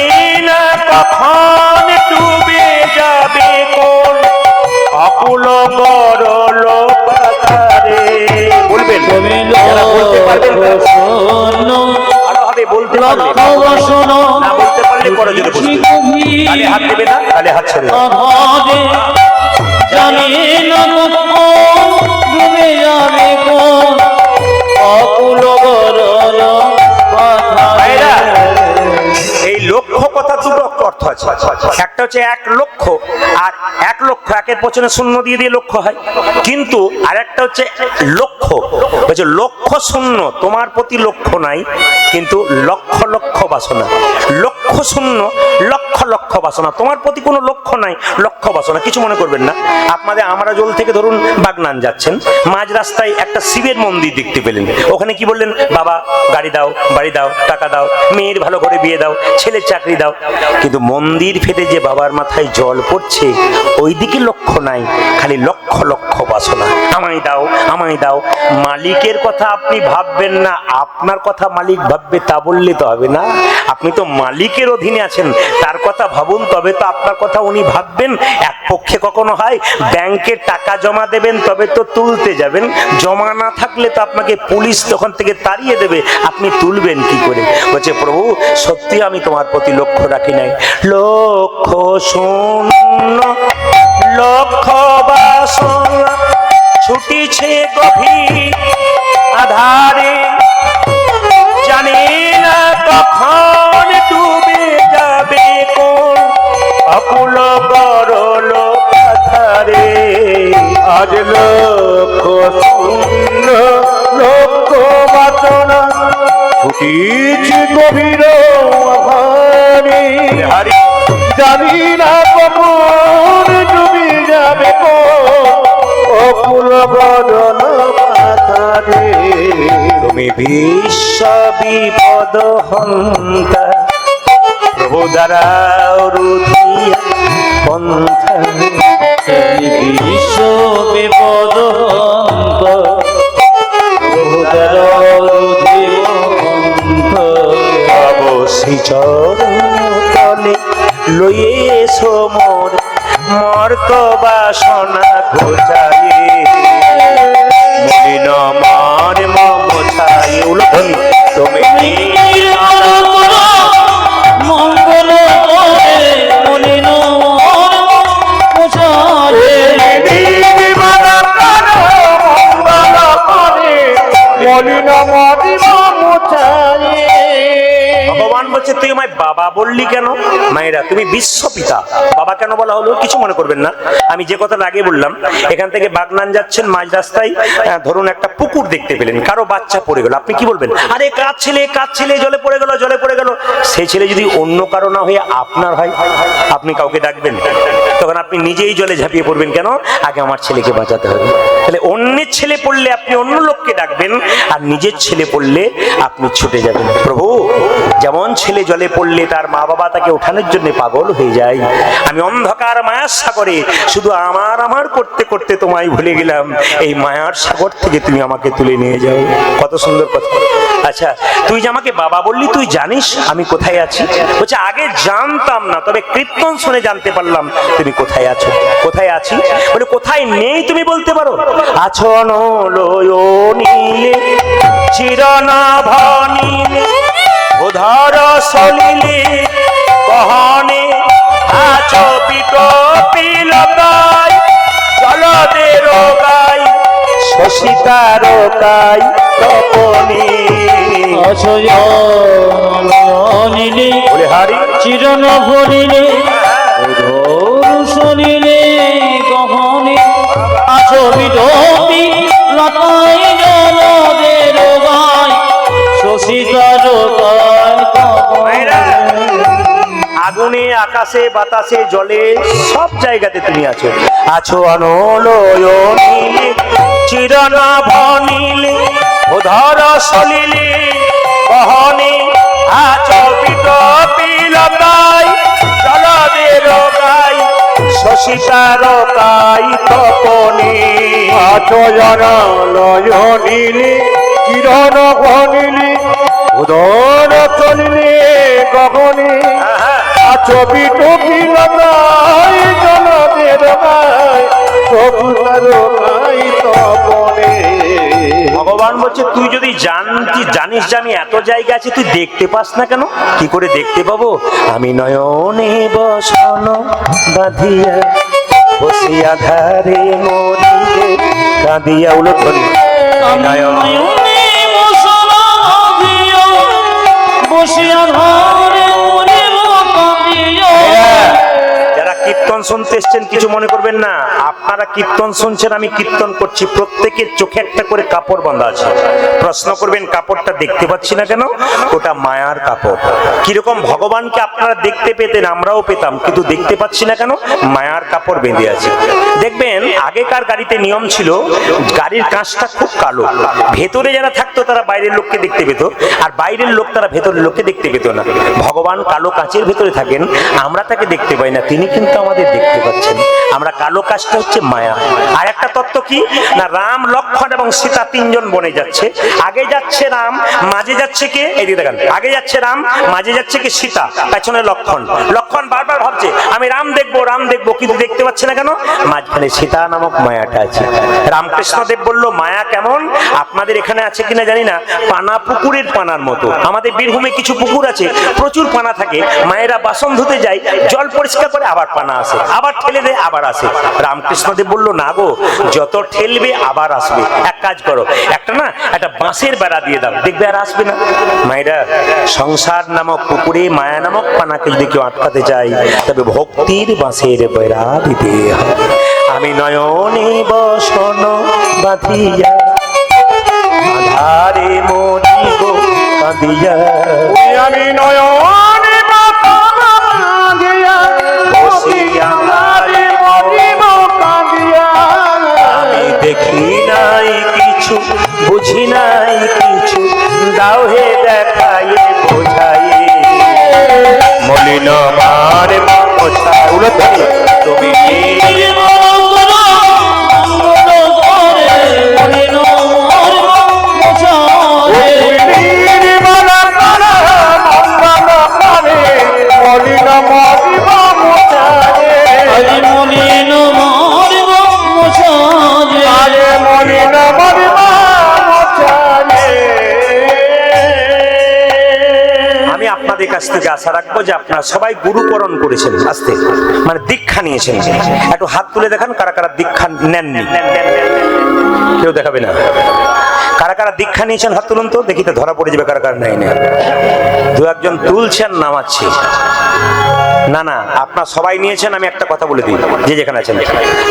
না কখন ডুবে যাবে কোন অকুল গরল পাথারে। বলবেন যারা বলতে পারবেন আরো হবে, বলতে পারলে না, বলতে পারলে পরে যদি বলতে তাহলে হাত দেবে না, তাহলে হাত ছেড়ে দাও। জানি না কখন ডুবে যাবে কোন অকুল গরল ভাইরা, পাথারে। এই লক্ষ্য কথা দুটো অর্থ আছে। একটা হচ্ছে 1 লক্ষ, আর 1 লক্ষ একের পেছনে শূন্য দিয়ে দিয়ে লক্ষ্য হয়। কিন্তু আরেকটা হচ্ছে লক্ষ্য, বলছে লক্ষ্য শূন্য, তোমার প্রতি লক্ষ্য নাই, কিন্তু লক্ষ লক্ষ বাসনা। লক্ষ্য শূন্য লক্ষ লক্ষ বাসনা, তোমার প্রতি কোনো লক্ষ্য নাই, লক্ষ বাসনা। কিছু মনে করবেন না, আপনাদের আমরাজোল থেকে ধরুন বাগনান যাচ্ছেন, মাঝ রাস্তায় একটা শিবের মন্দির দেখতে পেলেন, ওখানে কি বললেন? বাবা গাড়ি দাও, বাড়ি দাও, টাকা দাও, মেয়ের ভালো করে বিয়ে দাও, ছেলের চাকরি দাও। কিন্তু মন্দির ফেটে যে বাবার মাথায় জল পড়ছে ওই দিকে লক্ষ্য নাই, খালি লক্ষ লক্ষ বাসনা। আমায় দাও, আমায় দাও। মালিকের কথা আপনি ভাববেন না, আপনার কথা মালিক ভাববে, তা বললে তো হবে না। আপনি তো মালিকের অধীনে আছেন, তার কথা ভাবুন, তবে তো আপনার কথা উনি ভাববেন। এক পক্ষে কখনো হয় ব্যাংকে টাকা জমা দেবেন তবে তো তুলতে যাবেন, জমা না থাকলে তো আপনাকে পুলিশ তখন থেকে তাড়িয়ে দেবে, আপনি তুলবেন কি করে? বলছে প্রভু সত্যি আমি তোমার প্রতি লক্ষ্য রাখি নাই। লক্ষ শূন্য লক্ষ বাসনা ছুটিছে গভীর আধারে, জানি না কখন ডুবে যাবে কোন অকুল গরল পাথারে। আজ লক্ষ শূন্য লক্ষ বাসনা ছুটিছে গভীর আধারে, জানি না কখন ডুবে যাবে কোন অকুল গরল পাথারে। তুমি বিশ্ব বিপদ হন্তা, প্রভু দ্বারাও রুধিয়া পন্থা। বিশ্ব বিপদ হন্ত প্রভু দ্বারাও রুধিয়া পন্থা। অবশ্যই চরণ তলে লইয়ে সমর মর্ত বাসনা ঘোচায়ে, মলিন মর্ম মোছায়ে। উলধ্বনি তুমি মঙ্গল করে মলিন মর্ম মোছায়ে। ভগবান বলছে তুই আমায় বাবা বললি কেন? মায়েরা তুমি বিশ্বপিতা, বাবা কেন বলা হলো? কিছু মনে করবেন না, আমি যে কথাটা আগে বললাম, এখান থেকে বাগনান যাচ্ছেন, মাঝ রাস্তায় ধরুন একটা পুকুর দেখতে পেলেন, কারো বাচ্চা পড়ে গেল, আপনি কি বলবেন? আরে কাজ ছেলে জলে পড়ে গেল। সেই ছেলে যদি অন্য কারো না হয়ে আপনার হয়, আপনি কাউকে ডাকবেন? তখন আপনি নিজেই জলে ঝাঁপিয়ে পড়বেন, কেন? আগে আমার ছেলেকে বাঁচাতে হবে। তাহলে অন্যের ছেলে পড়লে আপনি অন্য লোককে ডাকবেন, আর নিজের ছেলে পড়লে আপনি ছুটে যাবেন। প্রভু, যেমন ছেলে জলে পড়লে তার মা বাবা তাকে ওঠানোর জন্য পাগল হয়ে যায়, আমি অন্ধকার মায়ার সাগরে শুধু আমার করতে করতে তোমায় ভুলে গেলাম, এই মায়ার সাগর থেকে তুমি আমাকে তুলে নিয়ে যাও। কত সুন্দর কথা। আচ্ছা, তুই যে আমাকে বাবা বললি, তুই জানিস আমি কোথায় আছি? বলছে আগে জানতাম না, তবে কীর্তন শুনে জানতে পারলাম তুমি কোথায় আছো। কোথায় আছি বলে কোথায় নেই তুমি বলতে পারো? আছো নয়নীলে চিরনাভনীলে উধার সলিলে গহনে, আছো বিকপিলতায় জলদের গায় শশিতার গায় তপনে। অনিলে বলে হারি চিরন ভরিলে শনিলে গহনে, আছো বিডোপি লতায় জলদের গায় শশিতার গায় মায়েরা, আগুনে আকাশে বাতাসে জলে সব জায়গাতে তুমি আছো। আছো অনলয়নীলে চিরনাভনীলে উধার সলিলে গহনে, আছো বিকপিলতায় জলদের গায় শশিতার গায় তপনে। আছো অনলয়নীলে চিরনাভনীলে উদর চলিলে গগনে, আছো বিকপিলতায় জলদের গায় শশিতার গায় তপনে। ভগবান বলছে তুই যদি জানিস যে আমি এত জায়গা আছে, তুই দেখতে পাস না কেন? কি করে দেখতে পাবো? আমি নয়নে বসন বাঁধিয়া বসিয়া ধারে মরিব কাঁদিয়া। উলট করি বসিয়া ঘরে যারা কীর্তন শুনতে এসছেন কিছু মনে করবেন না, আপনারা কীর্তন শুনছেন, আমি কীর্তন করছি, প্রত্যেকের চোখে একটা করে কাপড় বাঁধা আছে। প্রশ্ন করবেন কাপড়টা দেখতে পাচ্ছি না কেন? ওটা মায়ার কাপড়। কিরকম ভগবানকে আপনারা দেখতে পেতেন, আমরাও পেতাম, কিন্তু দেখতে পাচ্ছি না কেন? মায়ার কাপড় বেঁধে আছে। দেখবেন আগেকার গাড়িতে নিয়ম ছিল, গাড়ির কাঁচটা খুব কালো, ভেতরে যারা থাকতো তারা বাইরের লোককে দেখতে পেত, আর বাইরের লোক তারা ভেতরের লোককে দেখতে পেত না। ভগবান কালো কাঁচের ভেতরে থাকেন, আমরা তাকে দেখতে পাই না, তিনি কিন্তু আমাদের দেখতে পাচ্ছেন। আমরা কালো কাজটা হচ্ছে মায়া। আর একটা তত্ত্ব কি না, রাম লক্ষ্মণ এবং সীতা তিনজন বনে যাচ্ছে, আগে যাচ্ছে রাম, মাঝে যাচ্ছে কে? এদিকে দেখেন, আগে যাচ্ছে রাম, মাঝে যাচ্ছে কি? সীতা, পেছনে লক্ষ্মণ। লক্ষ্মণ বারবার ভাবছে আমি রাম দেখবো, কিন্তু দেখতে পাচ্ছে না কেন? মাঝখানে সীতা নামক মায়াটা আছে। রামকৃষ্ণদেব বলল মায়া কেমন? আপনাদের এখানে আছে কিনা জানি না, পানা পুকুরের পানার মতো। আমাদের বীরভূমে কিছু পুকুর আছে, প্রচুর পানা থাকে, মায়েরা বাসন ধুতে যায়, জল পরিষ্কার করে আবার পানা আসে, আবার ঠেলে দেয়, আবার আসে। রামকৃষ্ণদেব বলল না গো, যত ঠেলবে আবার আসবে, এক কাজ করো, একটা বাঁশের বেড়া দিয়ে দাও, দেখবে আর আসবে না। মায়েরা, সংসার নামক পুকুরে মায়া নামক পানাকে যদি কেউ আটকাতে চায়, তবে ভক্তির বাঁশের বেড়া দিতে হবে। আমি নয়নে বসন বাঁধিয়া আধারে মরিব কাঁদিয়া, আমি নয়নে বাঁধিয়া বসিয়া ধারে মরিব কাঁদিয়া। আমি দেখি নাই কিছু, বুঝি নাই কিছু, দাও হে দেখায় বোঝায়, মলিন মার তুমি কাছ থেকে আশা রাখবো যে আপনারা সবাই গুরুকরণ করেছেন, আস্তে মানে দীক্ষা নিয়েছেন। একটু হাত তুলে দেখান কারা কারা দীক্ষা নেননি, কেউ দেখাবে না। কারা কারা দীক্ষা নিয়েছেন হাত তুলুন তো, দেখি তো ধরা পড়ে যাবে কারা কারা নেই না। দু একজন তুলছেন, নামাচ্ছে। না না, আপনার সবাই নিয়েছেন। আমি একটা কথা বলে দিই, যে যেখানে আছেন।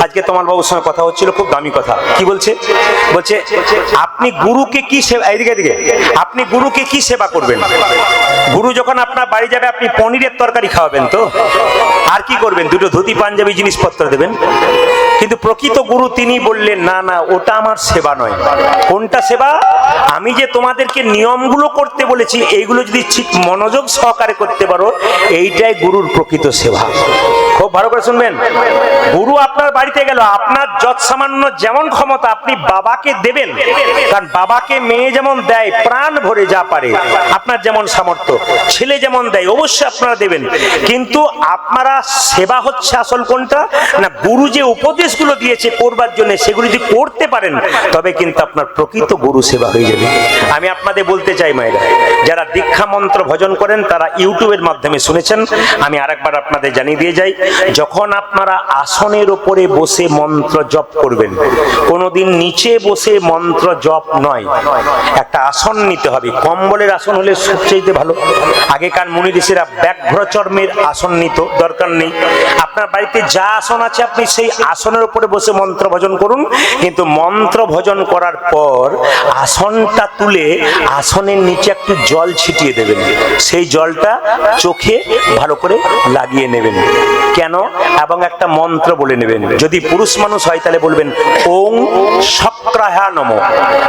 আজকে তোমার বাবুর সঙ্গে কথা হচ্ছিল, খুব দামি কথা। কি বলছে? বলছে আপনি গুরুকে কি সেবা, এদিকে এদিকে, আপনি গুরুকে কি সেবা করবেন? গুরু যখন আপনার বাড়ি যাবে, আপনি পনিরের তরকারি খাওয়াবেন তো, আর কি করবেন? দুটো ধুতি পাঞ্জাবি জিনিসপত্র দেবেন। কিন্তু প্রকৃত গুরু তিনি বললেন, না না, ওটা আমার সেবা নয়। কোনটা সেবা? আমি যে তোমাদেরকে নিয়মগুলো করতে বলেছি, এইগুলো যদি ঠিক মনোযোগ সহকারে করতে পারো, এইটাই গুরুর প্রকৃত সেবা। খুব ভালো করে শুনবেন। গুরু আপনার বাড়িতে গেল, আপনার যৎ সামান্য যেমন ক্ষমতা আপনি বাবাকে দেবেন, কারণ বাবাকে মেয়ে যেমন দেয় প্রাণ ভরে যা পারে, আপনার যেমন সামর্থ্য, ছেলে যেমন দেয় অবশ্যই আপনারা দেবেন। কিন্তু আপনারা সেবা হচ্ছে আসল কোনটা না, গুরু যে উপদেশগুলো দিয়েছে করবার জন্য, সেগুলো যদি করতে পারেন তবে কিন্তু আপনার প্রকৃত গুরু সেবা হয়ে যাবে। আমি আপনাদের বলতে চাই মায়েরা, যারা দীক্ষা মন্ত্র ভজন করেন তারা ইউটিউবের মাধ্যমে শুনেছেন, আমি আরেকবার আপনাদের জানিয়ে দিয়ে যাই। যখন আপনারা আসনের উপরে বসে মন্ত্র জপ করবেন, কোনোদিন নিচে বসে মন্ত্র জপ নয়, একটা আসন নিতে হবে। কম্বলের আসন হলে সবচেয়ে ভালো। আগেকার মুনি ঋষিরা ব্যাঘ্র চর্মের আসন নিত, দরকার নেই। আপনার বাড়িতে যা আসন আছে আপনি সেই আসনের উপরে বসে মন্ত্র ভজন করুন। কিন্তু মন্ত্র ভজন করার পর আসনটা তুলে আসনের নিচে একটু জল ছিটিয়ে দেবেন, সেই জলটা চোখে ভালো করে লাগিয়ে নেবেন। কেন? এবং একটা মন্ত্র বলে নেবেন। যদি পুরুষ মানুষ হয় তাহলে বলবেন ওং শক্রাহা নমঃ,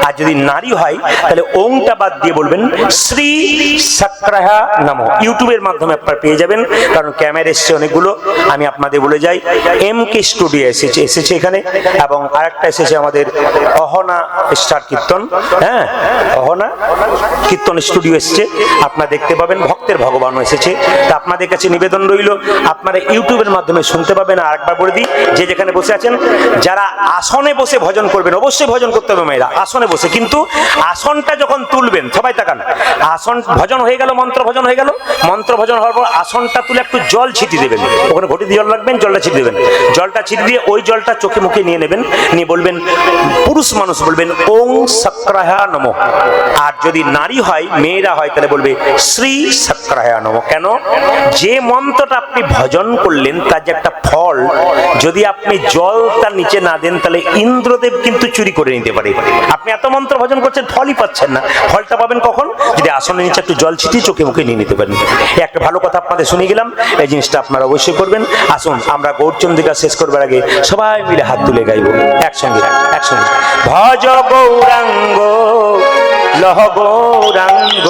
আর যদি নারী হয় তাহলে ওংটা বাদ দিয়ে বলবেন শ্রী শক্রাহা নমঃ। ইউটিউবের মাধ্যমে আপনারা পেয়ে যাবেন, কারণ ক্যামেরা এসছে অনেকগুলো। আমি আপনাদের বলে যাই, MK স্টুডিও এসেছে এখানে, এবং আরেকটা এসেছে আমাদের অহনা স্টার কীর্তন, হ্যাঁ অহনা কীর্তন স্টুডিও এসেছে, আপনারা দেখতে পাবেন। ভক্তের ভগবানও এসেছে। তা আপনাদের কাছে নিবেদন রইল, আপনারা ইউটিউবের মাধ্যমে শুনতে পাবেন। আর একবার বলে দিই, যে যেখানে বসে আছেন, যারা আসনে বসে ভজন করবেন, অবশ্যই ভজন করতে হবে মেয়েরা আসনে বসে। কিন্তু আসনটা যখন তুলবেন, সবাই তাকান, আসন ভজন হয়ে গেল, মন্ত্র ভজন হয়ে গেল, মন্ত্র ভজন হওয়ার পর আসনটা তুলে একটু জল ছিটিয়ে দেবেন। ওখানে ঘটি দিয়ে জল রাখবেন, জলটা ছিটিয়ে দেবেন। জলটা ছিটিয়ে দিয়ে ওই জলটা চোখে মুখে নিয়ে নেবেন, নিয়ে বলবেন, পুরুষ মানুষ বলবেন ওং শক্রাহা নমঃ, আর যদি নারী হয়, মেয়েরা হয়, তাহলে বলবে শ্রী শক্রাহা নমঃ। কেন? যে মন্ত্রটা আপনি ভজন করলেন তার যে একটা ফল, যদি আপনি জল তার নিচে না দেন তাহলে ইন্দ্রদেব কিন্তু চুরি করে নিতে পারে। আপনি এত মন্ত্র ভজন করছেন, ফলই পাচ্ছেন না। ফলটা পাবেন কখন? যদি আসনের নিচে একটু জল ছিটিয়ে চোখে মুখে নিয়ে নিতে পারেন। একটা ভালো কথা আপনাদের শুনিয়ে গেলাম, এই জিনিসটা আপনারা অবশ্যই করবেন। আসুন আমরা গৌরচন্দ্রিকা শেষ করবার আগে সবাই মিলে হাত তুলে গাইব একসঙ্গে একসঙ্গে। ভজ গৌরাঙ্গ লহ গৌরাঙ্গ,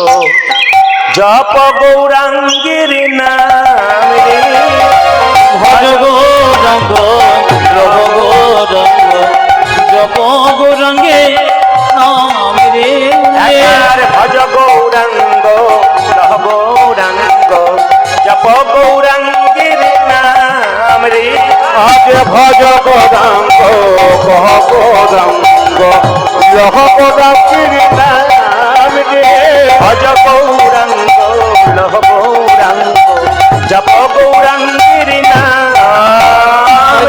জপ গৌরাঙ্গের নাম রে। ভজ গৌরাঙ্গ লহ গৌরাঙ্গ, জপ গৌরাঙ্গে নাম রে। ভজ গৌরাঙ্গ লহ গৌরাঙ্গ, জপ গৌরাঙ্গের নাম রে। আজ ভজ গৌরাঙ্গ কহ গৌরাঙ্গ লহ গৌরাঙ্গের নাম রে। ভজ গৌরাঙ্গ লহ গৌরাঙ্গ, জপ গৌরাঙ্গের নাম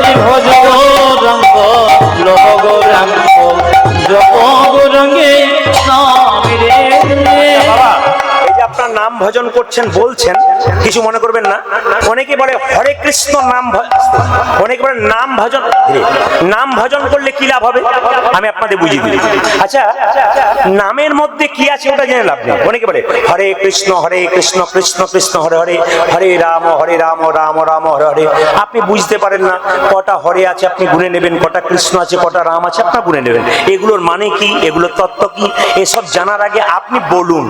রে। ভজ গৌরাঙ্গ লহ গৌরাঙ্গ, জপ গৌরাঙ্গে নাম রে। বাবা, এই যে আপনার নাম ভজন করছেন বলছেন, কিছু মনে করবেন না। অনেকে বলে হরে কৃষ্ণ নাম, অনেকে বলে নাম ভজন। নাম ভজন করলে কি লাভ হবে আমি আপনাদের বুঝিয়ে দিই। আচ্ছা, নামের মধ্যে কি আছে ওটা জেনে লাভ নেই। অনেকে বলে হরে কৃষ্ণ কৃষ্ণ কৃষ্ণ হরে হরে, হরে রাম রাম রাম হরে হরে। আপনি বুঝতে পারেন না কটা হরে আছে, আপনি গুনে নেবেন, কটা কৃষ্ণ আছে, কটা রাম আছে, আপনার গুনে নেবেন। এগুলোর মানে কি, এগুলোর তত্ত্ব কি, এসব জানার আগে আপনি বলুন,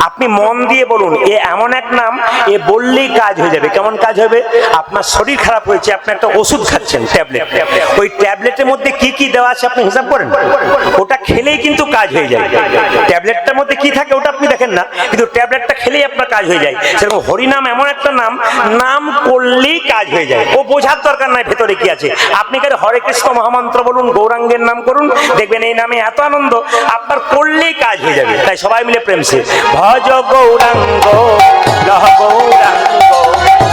আপনি মন দিয়ে বলুন। এ এমন এক নাম, এ বললেই কাজ হয়ে যাবে। কেমন কাজ হবে? আপনার শরীর খারাপ হয়েছে, আপনি একটা ওষুধ খাচ্ছেন, ট্যাবলেট, ওই ট্যাবলেটের মধ্যে কি কি দেওয়া আছে আপনি হিসাব করেন, ওটা খেলেই কিন্তু কাজ হয়ে যায়। ট্যাবলেটটার মধ্যে কি থাকে ওটা আপনি দেখেন না, কিন্তু ট্যাবলেটটা খেলেই আপনার কাজ হয়ে যায়। সেরকম হরিনাম এমন একটা নাম, নাম করলেই কাজ হয়ে যায়। ও বোঝার দরকার নাই ভেতরে কি আছে। আপনি কেন হরে কৃষ্ণ মহামন্ত্র বলুন, গৌরাঙ্গের নাম করুন, দেখবেন এই নামে এত আনন্দ, আপনার করলেই কাজ হয়ে যাবে। তাই সবাই মিলে প্রেম সে ভজ গৌরাঙ্গ লহ গৌরাঙ্গ,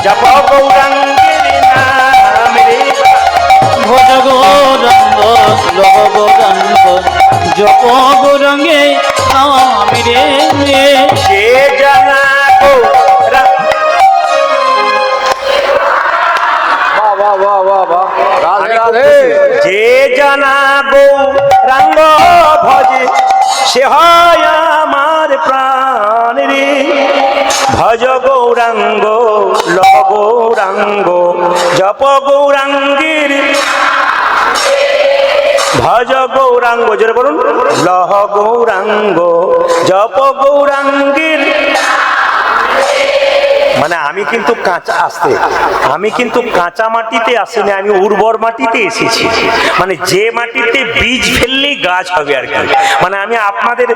জপ গৌরাঙ্গের নাম রে। ভজ গৌরাঙ্গ লহ গৌরাঙ্গ, জপ গৌরাঙ্গ সে হয় আমার প্রাণ রে। ভজ গৌরাঙ্গ লহ গৌরাঙ্গ জপ গৌরাঙ্গীর, ভজ গৌরাঙ্গ জোরে বলুন, লহ গৌরাঙ্গ জপ গৌরাঙ্গীর। মানে আমি কিন্তু কাঁচা আসতে, আমি কিন্তু কাঁচা মাটিতে আসিনি, আমি উর্বর মাটিতে এসেছি। মানে যে মাটিতে বীজ ফেললেই গাছ হবে আর কি। মানে আমি আপনাদের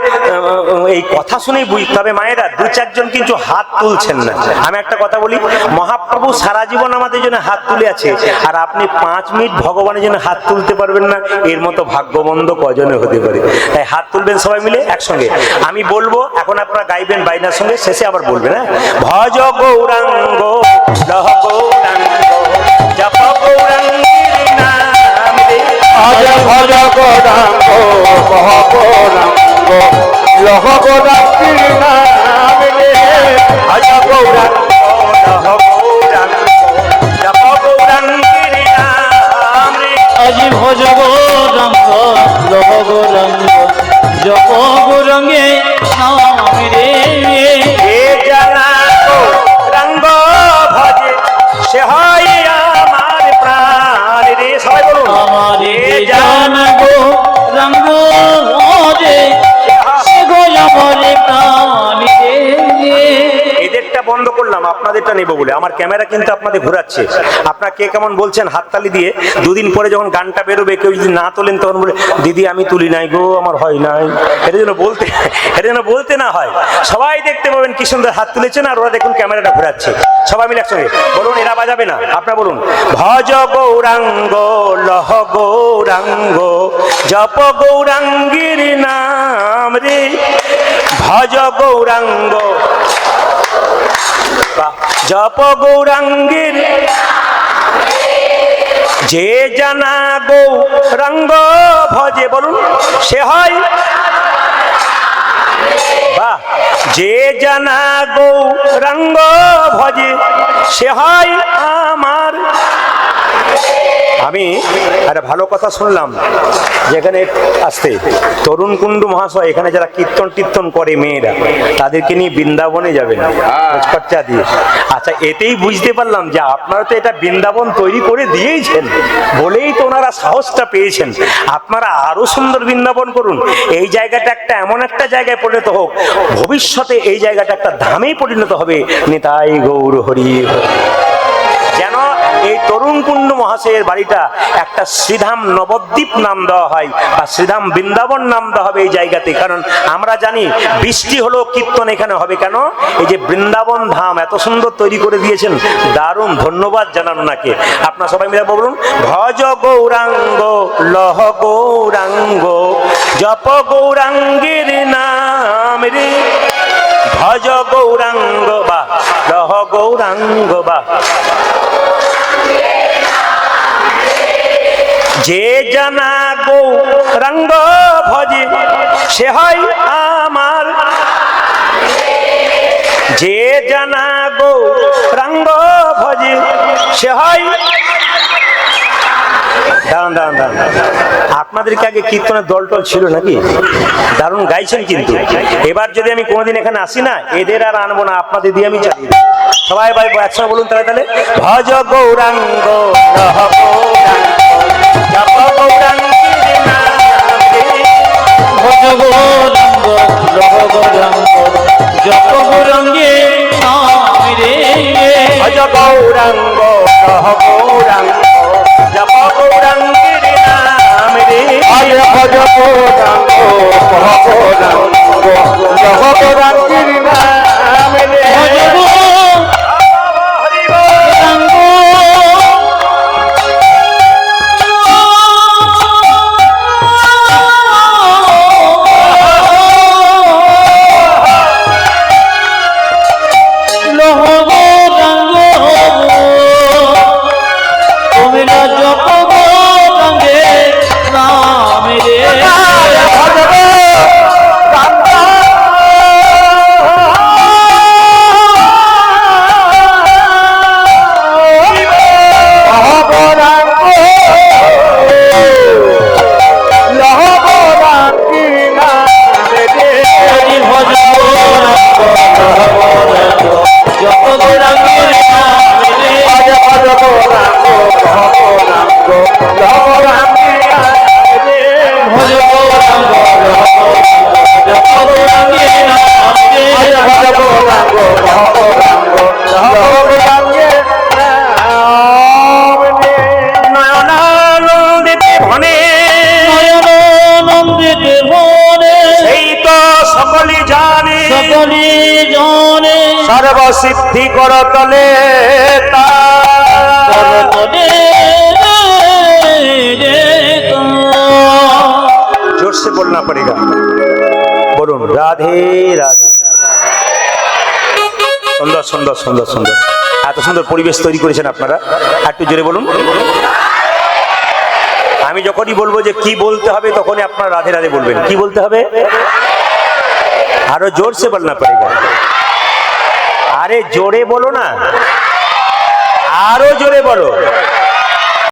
এই কথা শুনেই বুঝতে হবে। মায়েরা দু চারজন কিন্তু হাত তুলছেন না। আমি একটা কথা বলি, মহাপ্রভু সারা জীবন আমাদের জন্য হাত তুলে আছে, আর আপনি 5 মিনিট ভগবানের জন্য হাত তুলতে পারবেন না, এর মতো ভাগ্যমন্দ কজনে হতে পারে? তাই হাত তুলবেন সবাই মিলে একসঙ্গে। আমি বলবো, এখন আপনারা গাইবেন বাইনার সঙ্গে, শেষে আবার বলবেন। হ্যাঁ, ভজ গৌরাঙ্গ লহ গৌরাঙ্গ জপ গৌরাঙ্গীর নাম রে। আজ ভজ গৌরাঙ্গ কহ গৌরাঙ্গ লহ গৌরাঙ্গীর নাম রে। ভজ গৌরাঙ্গ লহ গৌরাঙ্গ জপ গৌরাঙ্গীর নাম রে। আজি ভজ গৌরাঙ্গ লহ গৌরাঙ্গ জপ গৌরাঙ্গে নাম রে। এ জানা গৌরাঙ্গ ভজে সে হয় আমার প্রাণ রে। সবাই বলুন, আমারে জান গৌরাঙ্গ ভজে সে গো আমারে প্রাণ রে। এদেরটা বন্ধ করলাম, আপনাদেরটা নেব বলে। আমার ক্যামেরা কিন্তু আপনাদের ঘোরাচ্ছে। আপনারা কে কেমন বলছেন হাততালি দিয়ে। দুদিন পরে যখন গানটা বেরোবে, কেউ যদি না তোলেন তখন বলে, দিদি আমি তুলি নাই গো, আমার হয় নাই। এটা যেন বলতে না হয়। সবাই দেখতে পাবেন কি সুন্দর হাত তুলেছেন, আর ওরা দেখুন ক্যামেরাটা ঘোরাচ্ছে। সবাই মিলে একসঙ্গে বলুন, এরা বাজাবে না, আপনারা বলুন, ভজ গৌরাঙ্গ লহ গৌরাঙ্গ জপ গৌরাঙ্গীর নাম রে। ভজ গৌরাঙ্গ জপ গৌরাঙ্গীর, যে জানা গৌরাঙ্গ ভজে বলুন সে হয়, বাহ, যে জানা গৌরাঙ্গ ভজে সে হয় আমার। আমি একটা ভালো কথা শুনলাম, যেখানে আসতে তরুণ কুণ্ডু মহাশয়, এখানে যারা কীর্তন টীর্তন করে মেয়েরা, তাদেরকে নিয়ে বৃন্দাবনে যাবেন খরচা দিয়ে। আচ্ছা, এতেই বুঝতে পারলাম যে আপনারা তো এটা বৃন্দাবন তৈরি করে দিয়েছেন বলেই তো ওনারা সাহসটা পেয়েছেন। আপনারা আরো সুন্দর বৃন্দাবন করুন। এই জায়গাটা একটা এমন একটা জায়গায় পরিণত হোক, ভবিষ্যতে এই জায়গাটা একটা ধামেই পরিণত হবে। নিতাই গৌর হরি হরি। যেন এই তরুণ কুণ্ড মহাশয়ের বাড়িটা একটা শ্রীধাম নবদ্বীপ নাম দেওয়া হয়, বা শ্রীধাম বৃন্দাবন নাম দেওয়া হবে এই জায়গাতে। কারণ আমরা জানি বৃষ্টি হলো, কীর্তন এখানে হবে কেন? এই যে বৃন্দাবন ধাম এত সুন্দর তৈরি করে দিয়েছেন, দারুণ ধন্যবাদ জানান ওনাকে। আপনার সবাই মিলে বলুন, ভজ গৌরাঙ্গ লহ গৌরাঙ্গ জপ গৌরাঙ্গীর নাম রে। ভজ গৌরাঙ্গ বা লহ গৌরাঙ্গ বা, যে জানা গৌরাঙ্গ ভজে সে হয় আমার। যে জানা গৌরাঙ্গ ভজে সে হয়। দাঁড়ান দাঁড়ান দাঁড়ান, আপনাদেরকে আগে কীর্তনের দল টল ছিল নাকি? দারুণ গাইছেন কিন্তু। এবার যদি আমি কোনোদিন এখানে আসি না, এদের আর আনবো না, আপনাদের দিয়ে আমি চালিয়ে দেবো। সবাই ভাই একসঙ্গে বলুন তাহলে তাহলে, ভজ গৌরাঙ্গ লহ গৌরাঙ্গ জপ গৌরাঙ্গীর নাম রে। ভজ গৌরাঙ্গ লহ গৌরাঙ্গ জপ গৌরাঙ্গে নাম রে। ভজ গৌরাঙ্গ লহ গৌরাঙ্গ জপ গৌরাঙ্গীর নাম রে। আজ ভজ গৌরাঙ্গ কহ গৌরাঙ্গ লহ গৌরাঙ্গীর নাম রে। ভজ গৌরাঙ্গ লহ গৌরাঙ্গ তুমি না জপ গৌরাঙ্গে নাম রে। ভজ ভরে সেই তো সকলে জানে সকলে জানে সর্বসিদ্ধি করতলে তার করতলে जोर से बोलना पड़ेगा बोलून राधे राधे सुंदर सुंदर सुंदर सुंदर এত সুন্দর পরিবেশ তৈরি করেছেন আপনারা একটু জোরে বলুন আমি যখনই বলবো যে কি বলতে হবে তখনই আপনারা রাধে রাধে বলবেন কি বলতে হবে আরো জোর से बोलना पड़ेगा আরে জোরে বলো না আরো জোরে বলো